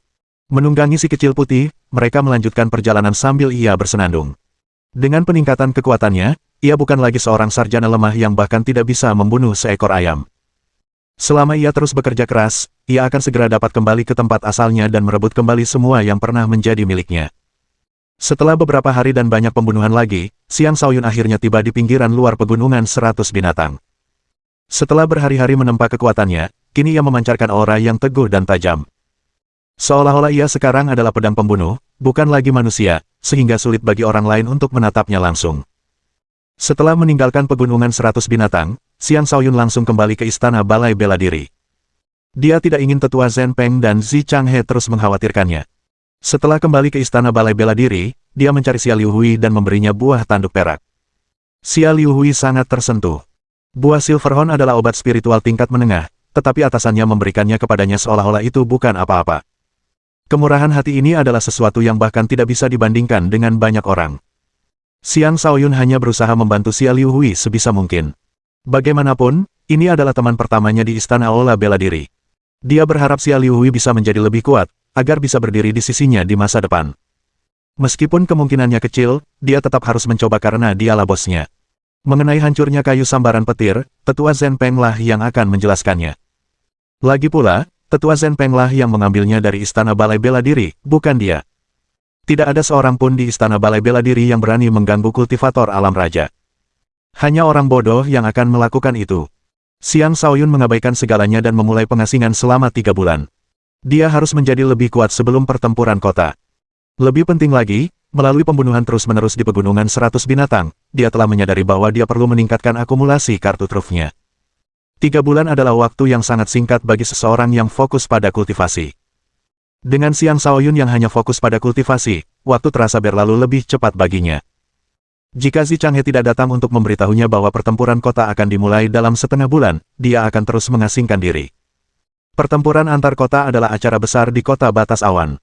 Menunggangi si kecil putih, mereka melanjutkan perjalanan sambil ia bersenandung. Dengan peningkatan kekuatannya, ia bukan lagi seorang sarjana lemah yang bahkan tidak bisa membunuh seekor ayam. Selama ia terus bekerja keras, ia akan segera dapat kembali ke tempat asalnya dan merebut kembali semua yang pernah menjadi miliknya. Setelah beberapa hari dan banyak pembunuhan lagi, Xiang Shaoyun akhirnya tiba di pinggiran luar pegunungan 100 binatang. Setelah berhari-hari menempa kekuatannya, kini ia memancarkan aura yang teguh dan tajam. Seolah-olah ia sekarang adalah pedang pembunuh, bukan lagi manusia, sehingga sulit bagi orang lain untuk menatapnya langsung. Setelah meninggalkan pegunungan 100 binatang, Xiang Shaoyun langsung kembali ke istana balai bela diri. Dia tidak ingin tetua Zhen Peng dan Zi Changhe terus mengkhawatirkannya. Setelah kembali ke istana balai bela diri, dia mencari Xia Liuhui dan memberinya buah tanduk perak. Xia Liuhui sangat tersentuh. Buah Silverhorn adalah obat spiritual tingkat menengah, tetapi atasannya memberikannya kepadanya seolah-olah itu bukan apa-apa. Kemurahan hati ini adalah sesuatu yang bahkan tidak bisa dibandingkan dengan banyak orang. Xiang Shaoyun hanya berusaha membantu Xia Liuhui sebisa mungkin. Bagaimanapun, ini adalah teman pertamanya di istana Aula Bela Diri. Dia berharap Xia Liuhui bisa menjadi lebih kuat, agar bisa berdiri di sisinya di masa depan. Meskipun kemungkinannya kecil, dia tetap harus mencoba karena dialah bosnya. Mengenai hancurnya kayu sambaran petir, tetua Zhen Peng lah yang akan menjelaskannya. Lagi pula, tetua Zhen Peng lah yang mengambilnya dari istana balai bela diri, bukan dia. Tidak ada seorang pun di istana balai bela diri yang berani mengganggu kultivator alam raja. Hanya orang bodoh yang akan melakukan itu. Xiang Shaoyun mengabaikan segalanya dan memulai pengasingan selama 3 bulan. Dia harus menjadi lebih kuat sebelum pertempuran kota. Lebih penting lagi, melalui pembunuhan terus-menerus di pegunungan 100 binatang, dia telah menyadari bahwa dia perlu meningkatkan akumulasi kartu trufnya. 3 bulan adalah waktu yang sangat singkat bagi seseorang yang fokus pada kultivasi. Dengan Xiang Shaoyun yang hanya fokus pada kultivasi, waktu terasa berlalu lebih cepat baginya. Jika Zi Changhe tidak datang untuk memberitahunya bahwa pertempuran kota akan dimulai dalam setengah bulan, dia akan terus mengasingkan diri. Pertempuran antar kota adalah acara besar di kota batas awan.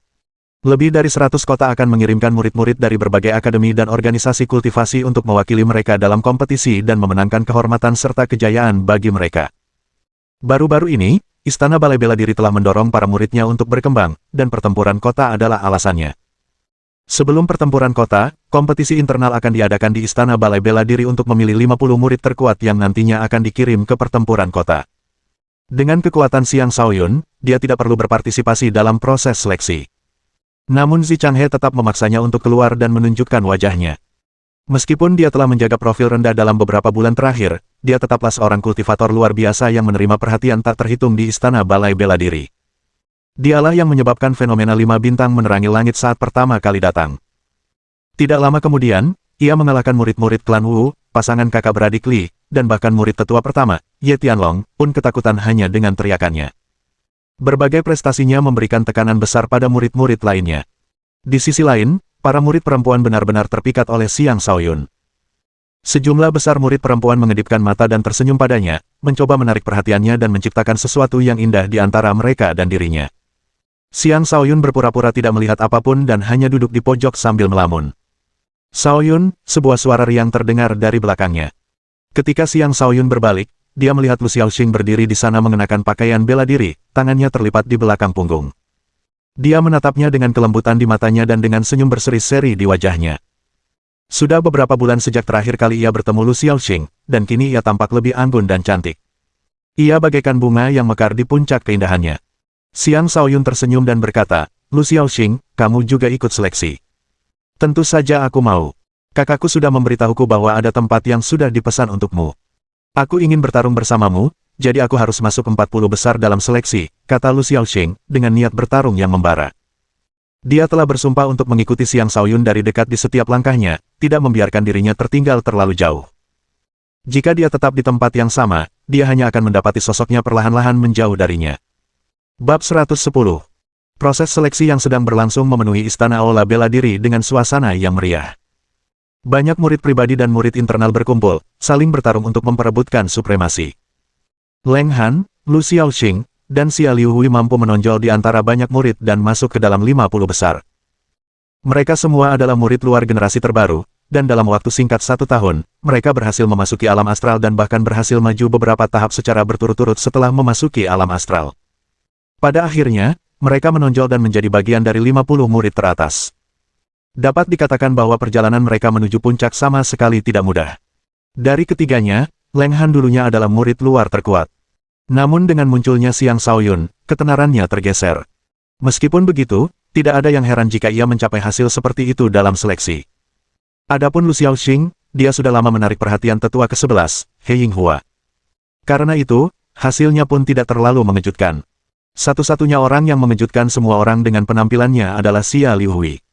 Lebih dari 100 kota akan mengirimkan murid-murid dari berbagai akademi dan organisasi kultivasi untuk mewakili mereka dalam kompetisi dan memenangkan kehormatan serta kejayaan bagi mereka. Baru-baru ini, Istana Balai Bela Diri telah mendorong para muridnya untuk berkembang, dan pertempuran kota adalah alasannya. Sebelum pertempuran kota, kompetisi internal akan diadakan di Istana Balai Bela Diri untuk memilih 50 murid terkuat yang nantinya akan dikirim ke pertempuran kota. Dengan kekuatan Xiang Shaoyun, dia tidak perlu berpartisipasi dalam proses seleksi. Namun Zi Changhe tetap memaksanya untuk keluar dan menunjukkan wajahnya. Meskipun dia telah menjaga profil rendah dalam beberapa bulan terakhir, dia tetaplah seorang kultivator luar biasa yang menerima perhatian tak terhitung di Istana Balai Bela Diri. Dialah yang menyebabkan fenomena 5 bintang menerangi langit saat pertama kali datang. Tidak lama kemudian, ia mengalahkan murid-murid klan Wu, pasangan kakak beradik Li, dan bahkan murid tetua pertama, Ye Tianlong, pun ketakutan hanya dengan teriakannya. Berbagai prestasinya memberikan tekanan besar pada murid-murid lainnya. Di sisi lain, para murid perempuan benar-benar terpikat oleh Xiang Shaoyun. Sejumlah besar murid perempuan mengedipkan mata dan tersenyum padanya, mencoba menarik perhatiannya dan menciptakan sesuatu yang indah di antara mereka dan dirinya. Xiang Shaoyun berpura-pura tidak melihat apapun dan hanya duduk di pojok sambil melamun. Shaoyun, sebuah suara riang terdengar dari belakangnya. Ketika Xiang Shaoyun berbalik, dia melihat Lu Xiaoxing berdiri di sana mengenakan pakaian bela diri, tangannya terlipat di belakang punggung. Dia menatapnya dengan kelembutan di matanya dan dengan senyum berseri-seri di wajahnya. Sudah beberapa bulan sejak terakhir kali ia bertemu Lu Xiaoxing, dan kini ia tampak lebih anggun dan cantik. Ia bagaikan bunga yang mekar di puncak keindahannya. Xiang Shaoyun tersenyum dan berkata, "Lu Xiaoxing, kamu juga ikut seleksi?" "Tentu saja aku mau." Kakakku sudah memberitahuku bahwa ada tempat yang sudah dipesan untukmu. Aku ingin bertarung bersamamu, jadi aku harus masuk 40 besar dalam seleksi, kata Lu Xiaoxing, dengan niat bertarung yang membara. Dia telah bersumpah untuk mengikuti Xiang Shaoyun dari dekat di setiap langkahnya, tidak membiarkan dirinya tertinggal terlalu jauh. Jika dia tetap di tempat yang sama, dia hanya akan mendapati sosoknya perlahan-lahan menjauh darinya. Bab 110. Proses seleksi yang sedang berlangsung memenuhi Istana Aula Bela Diri dengan suasana yang meriah. Banyak murid pribadi dan murid internal berkumpul, saling bertarung untuk memperebutkan supremasi. Leng Han, Lu Xiaoxing, dan Xia Liuhui mampu menonjol di antara banyak murid dan masuk ke dalam 50 besar. Mereka semua adalah murid luar generasi terbaru, dan dalam waktu singkat 1 tahun, mereka berhasil memasuki alam astral dan bahkan berhasil maju beberapa tahap secara berturut-turut setelah memasuki alam astral. Pada akhirnya, mereka menonjol dan menjadi bagian dari 50 murid teratas. Dapat dikatakan bahwa perjalanan mereka menuju puncak sama sekali tidak mudah. Dari ketiganya, Leng Han dulunya adalah murid luar terkuat. Namun dengan munculnya Xiang Shaoyun, ketenarannya tergeser. Meskipun begitu, tidak ada yang heran jika ia mencapai hasil seperti itu dalam seleksi. Adapun Lu Xiaoxing, dia sudah lama menarik perhatian tetua ke-11, He Yinghua. Karena itu, hasilnya pun tidak terlalu mengejutkan. Satu-satunya orang yang mengejutkan semua orang dengan penampilannya adalah Xia Liuhui.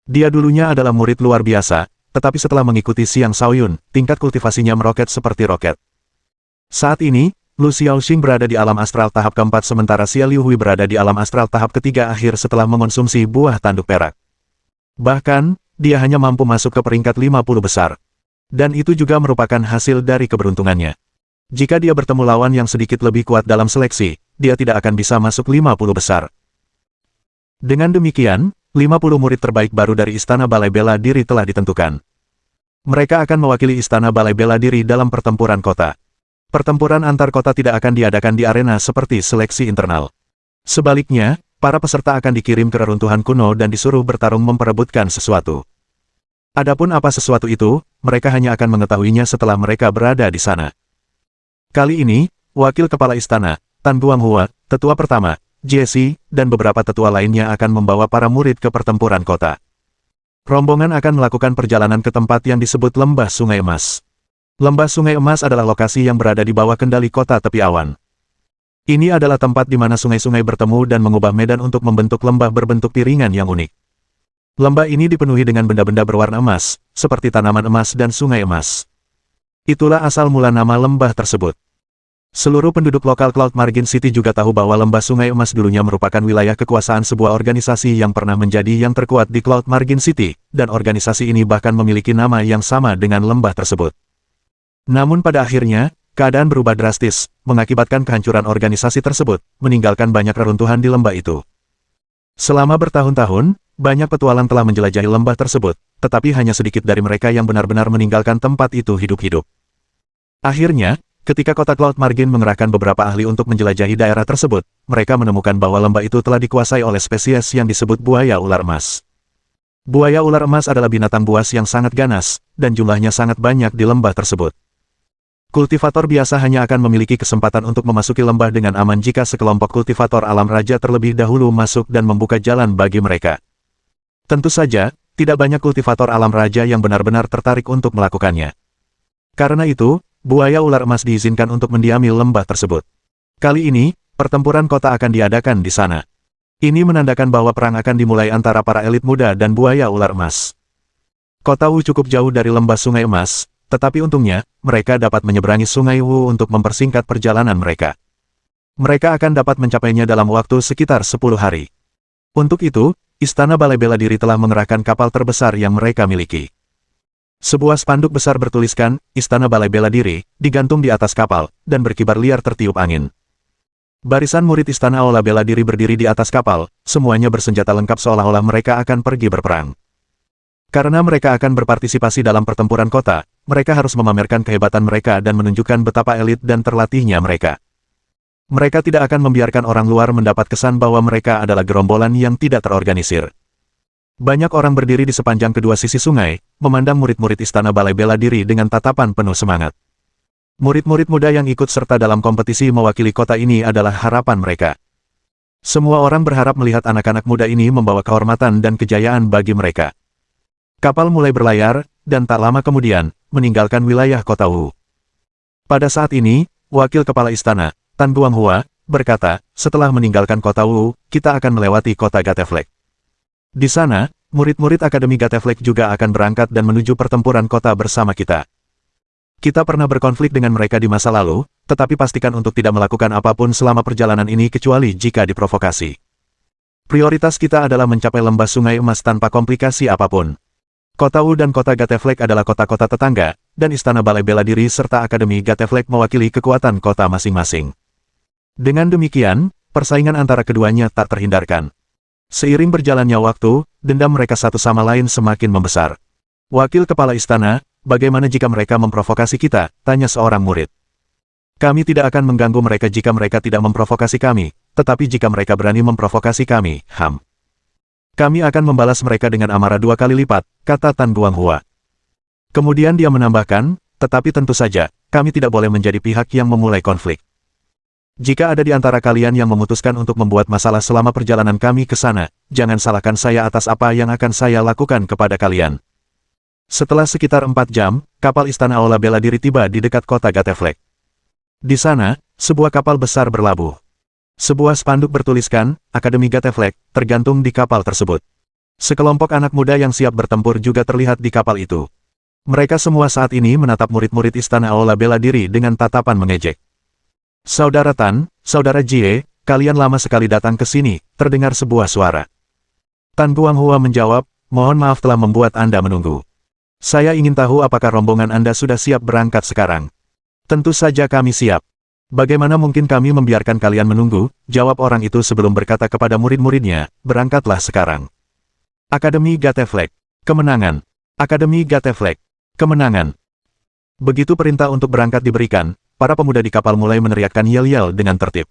Dia dulunya adalah murid luar biasa, tetapi setelah mengikuti Xiang Shaoyun, tingkat kultivasinya meroket seperti roket. Saat ini, Lu Xiaoxing berada di alam astral tahap keempat sementara Xia Liuhui berada di alam astral tahap ketiga akhir setelah mengonsumsi buah tanduk perak. Bahkan, dia hanya mampu masuk ke peringkat 50 besar. Dan itu juga merupakan hasil dari keberuntungannya. Jika dia bertemu lawan yang sedikit lebih kuat dalam seleksi, dia tidak akan bisa masuk 50 besar. Dengan demikian, 50 murid terbaik baru dari Istana Balai Bela Diri telah ditentukan. Mereka akan mewakili Istana Balai Bela Diri dalam pertempuran kota. Pertempuran antar kota tidak akan diadakan di arena seperti seleksi internal. Sebaliknya, para peserta akan dikirim ke reruntuhan kuno dan disuruh bertarung memperebutkan sesuatu. Adapun apa sesuatu itu, mereka hanya akan mengetahuinya setelah mereka berada di sana. Kali ini, Wakil Kepala Istana, Tan Guanghua, Tetua Pertama, Jesse, dan beberapa tetua lainnya akan membawa para murid ke pertempuran kota. Rombongan akan melakukan perjalanan ke tempat yang disebut Lembah Sungai Emas. Lembah Sungai Emas adalah lokasi yang berada di bawah kendali kota tepi awan. Ini adalah tempat di mana sungai-sungai bertemu dan mengubah medan untuk membentuk lembah berbentuk piringan yang unik. Lembah ini dipenuhi dengan benda-benda berwarna emas, seperti tanaman emas dan sungai emas. Itulah asal mula nama lembah tersebut. Seluruh penduduk lokal Cloud Margin City juga tahu bahwa Lembah Sungai Emas dulunya merupakan wilayah kekuasaan sebuah organisasi yang pernah menjadi yang terkuat di Cloud Margin City, dan organisasi ini bahkan memiliki nama yang sama dengan lembah tersebut. Namun pada akhirnya, keadaan berubah drastis, mengakibatkan kehancuran organisasi tersebut, meninggalkan banyak reruntuhan di lembah itu. Selama bertahun-tahun, banyak petualang telah menjelajahi lembah tersebut, tetapi hanya sedikit dari mereka yang benar-benar meninggalkan tempat itu hidup-hidup. Akhirnya, ketika kota Cloud Margin mengerahkan beberapa ahli untuk menjelajahi daerah tersebut, mereka menemukan bahwa lembah itu telah dikuasai oleh spesies yang disebut buaya ular emas. Buaya ular emas adalah binatang buas yang sangat ganas, dan jumlahnya sangat banyak di lembah tersebut. Kultivator biasa hanya akan memiliki kesempatan untuk memasuki lembah dengan aman jika sekelompok kultivator alam raja terlebih dahulu masuk dan membuka jalan bagi mereka. Tentu saja, tidak banyak kultivator alam raja yang benar-benar tertarik untuk melakukannya. Karena itu, buaya ular emas diizinkan untuk mendiami lembah tersebut. Kali ini, pertempuran kota akan diadakan di sana. Ini menandakan bahwa perang akan dimulai antara para elit muda dan buaya ular emas. Kota Wu cukup jauh dari lembah Sungai Emas, tetapi untungnya, mereka dapat menyeberangi Sungai Wu untuk mempersingkat perjalanan mereka. Mereka akan dapat mencapainya dalam waktu sekitar 10 hari. Untuk itu, Istana Balai Bela Diri telah mengerahkan kapal terbesar yang mereka miliki. Sebuah spanduk besar bertuliskan, Istana Balai Bela Diri, digantung di atas kapal, dan berkibar liar tertiup angin. Barisan murid Istana Aula Bela Diri berdiri di atas kapal, semuanya bersenjata lengkap seolah-olah mereka akan pergi berperang. Karena mereka akan berpartisipasi dalam pertempuran kota, mereka harus memamerkan kehebatan mereka dan menunjukkan betapa elit dan terlatihnya mereka. Mereka tidak akan membiarkan orang luar mendapat kesan bahwa mereka adalah gerombolan yang tidak terorganisir. Banyak orang berdiri di sepanjang kedua sisi sungai, memandang murid-murid Istana Balai Bela Diri dengan tatapan penuh semangat. Murid-murid muda yang ikut serta dalam kompetisi mewakili kota ini adalah harapan mereka. Semua orang berharap melihat anak-anak muda ini membawa kehormatan dan kejayaan bagi mereka. Kapal mulai berlayar, dan tak lama kemudian, meninggalkan wilayah kota Wu. Pada saat ini, wakil kepala istana, Tan Guanghua, berkata, setelah meninggalkan kota Wu, kita akan melewati kota Gateflek. Di sana, murid-murid Akademi Gateflek juga akan berangkat dan menuju pertempuran kota bersama kita. Kita pernah berkonflik dengan mereka di masa lalu, tetapi pastikan untuk tidak melakukan apapun selama perjalanan ini kecuali jika diprovokasi. Prioritas kita adalah mencapai lembah sungai emas tanpa komplikasi apapun. Kota Wu dan kota Gateflek adalah kota-kota tetangga, dan Istana Balai Bela Diri serta Akademi Gateflek mewakili kekuatan kota masing-masing. Dengan demikian, persaingan antara keduanya tak terhindarkan. Seiring berjalannya waktu, dendam mereka satu sama lain semakin membesar. Wakil kepala istana, bagaimana jika mereka memprovokasi kita? Tanya seorang murid. Kami tidak akan mengganggu mereka jika mereka tidak memprovokasi kami, tetapi jika mereka berani memprovokasi kami, kami akan membalas mereka dengan amarah 2 kali lipat, kata Tan Guanghua. Kemudian dia menambahkan, tetapi tentu saja, kami tidak boleh menjadi pihak yang memulai konflik. Jika ada di antara kalian yang memutuskan untuk membuat masalah selama perjalanan kami ke sana, jangan salahkan saya atas apa yang akan saya lakukan kepada kalian. Setelah sekitar 4 jam, kapal Istana Aula Bela Diri tiba di dekat kota Gateflek. Di sana, sebuah kapal besar berlabuh. Sebuah spanduk bertuliskan, Akademi Gateflek, tergantung di kapal tersebut. Sekelompok anak muda yang siap bertempur juga terlihat di kapal itu. Mereka semua saat ini menatap murid-murid Istana Aula Bela Diri dengan tatapan mengejek. Saudara Tan, Saudara Jie, kalian lama sekali datang ke sini, terdengar sebuah suara. Tan Guanghua menjawab, mohon maaf telah membuat Anda menunggu. Saya ingin tahu apakah rombongan Anda sudah siap berangkat sekarang. Tentu saja kami siap. Bagaimana mungkin kami membiarkan kalian menunggu, jawab orang itu sebelum berkata kepada murid-muridnya, berangkatlah sekarang. Akademi Gateflek, kemenangan. Akademi Gateflek, kemenangan. Begitu perintah untuk berangkat diberikan, para pemuda di kapal mulai meneriakkan yel-yel dengan tertib.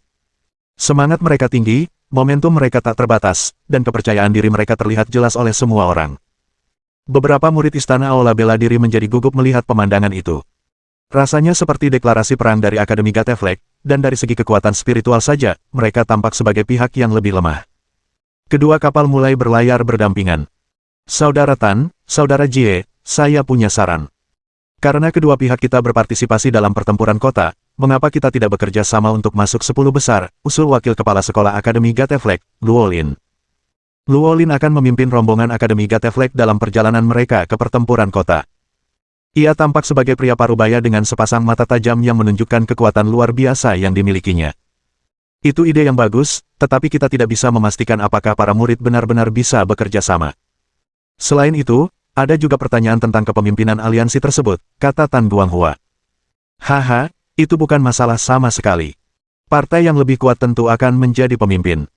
Semangat mereka tinggi, momentum mereka tak terbatas, dan kepercayaan diri mereka terlihat jelas oleh semua orang. Beberapa murid Istana Aula Bela Diri menjadi gugup melihat pemandangan itu. Rasanya seperti deklarasi perang dari Akademi Gateflek, dan dari segi kekuatan spiritual saja, mereka tampak sebagai pihak yang lebih lemah. Kedua kapal mulai berlayar berdampingan. Saudara Tan, Saudara Jie, saya punya saran. Karena kedua pihak kita berpartisipasi dalam pertempuran kota, mengapa kita tidak bekerja sama untuk masuk 10 besar, usul wakil kepala sekolah Akademi Gateflek, Luo Lin. Luo Lin akan memimpin rombongan Akademi Gateflek dalam perjalanan mereka ke pertempuran kota. Ia tampak sebagai pria parubaya dengan sepasang mata tajam yang menunjukkan kekuatan luar biasa yang dimilikinya. Itu ide yang bagus, tetapi kita tidak bisa memastikan apakah para murid benar-benar bisa bekerja sama. Selain itu, ada juga pertanyaan tentang kepemimpinan aliansi tersebut, kata Tan Guanghua. Haha, itu bukan masalah sama sekali. Partai yang lebih kuat tentu akan menjadi pemimpin.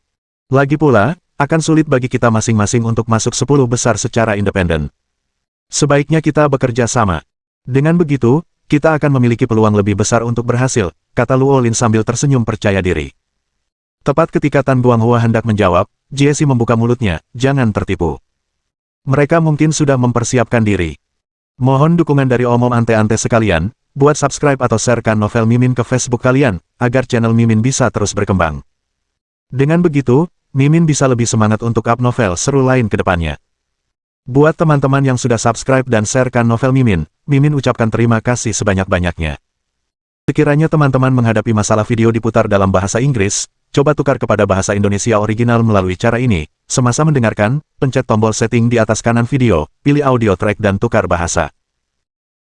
Lagi pula, akan sulit bagi kita masing-masing untuk masuk 10 besar secara independen. Sebaiknya kita bekerja sama. Dengan begitu, kita akan memiliki peluang lebih besar untuk berhasil, kata Luo Lin sambil tersenyum percaya diri. Tepat ketika Tan Guanghua hendak menjawab, Jie membuka mulutnya, jangan tertipu. Mereka mungkin sudah mempersiapkan diri. Mohon dukungan dari omom ante-ante sekalian, buat subscribe atau sharekan novel Mimin ke Facebook kalian, agar channel Mimin bisa terus berkembang. Dengan begitu, Mimin bisa lebih semangat untuk up novel seru lain ke depannya. Buat teman-teman yang sudah subscribe dan sharekan novel Mimin, Mimin ucapkan terima kasih sebanyak-banyaknya. Sekiranya teman-teman menghadapi masalah video diputar dalam bahasa Inggris, coba tukar kepada bahasa Indonesia original melalui cara ini. Semasa mendengarkan, pencet tombol setting di atas kanan video, pilih audio track dan tukar bahasa.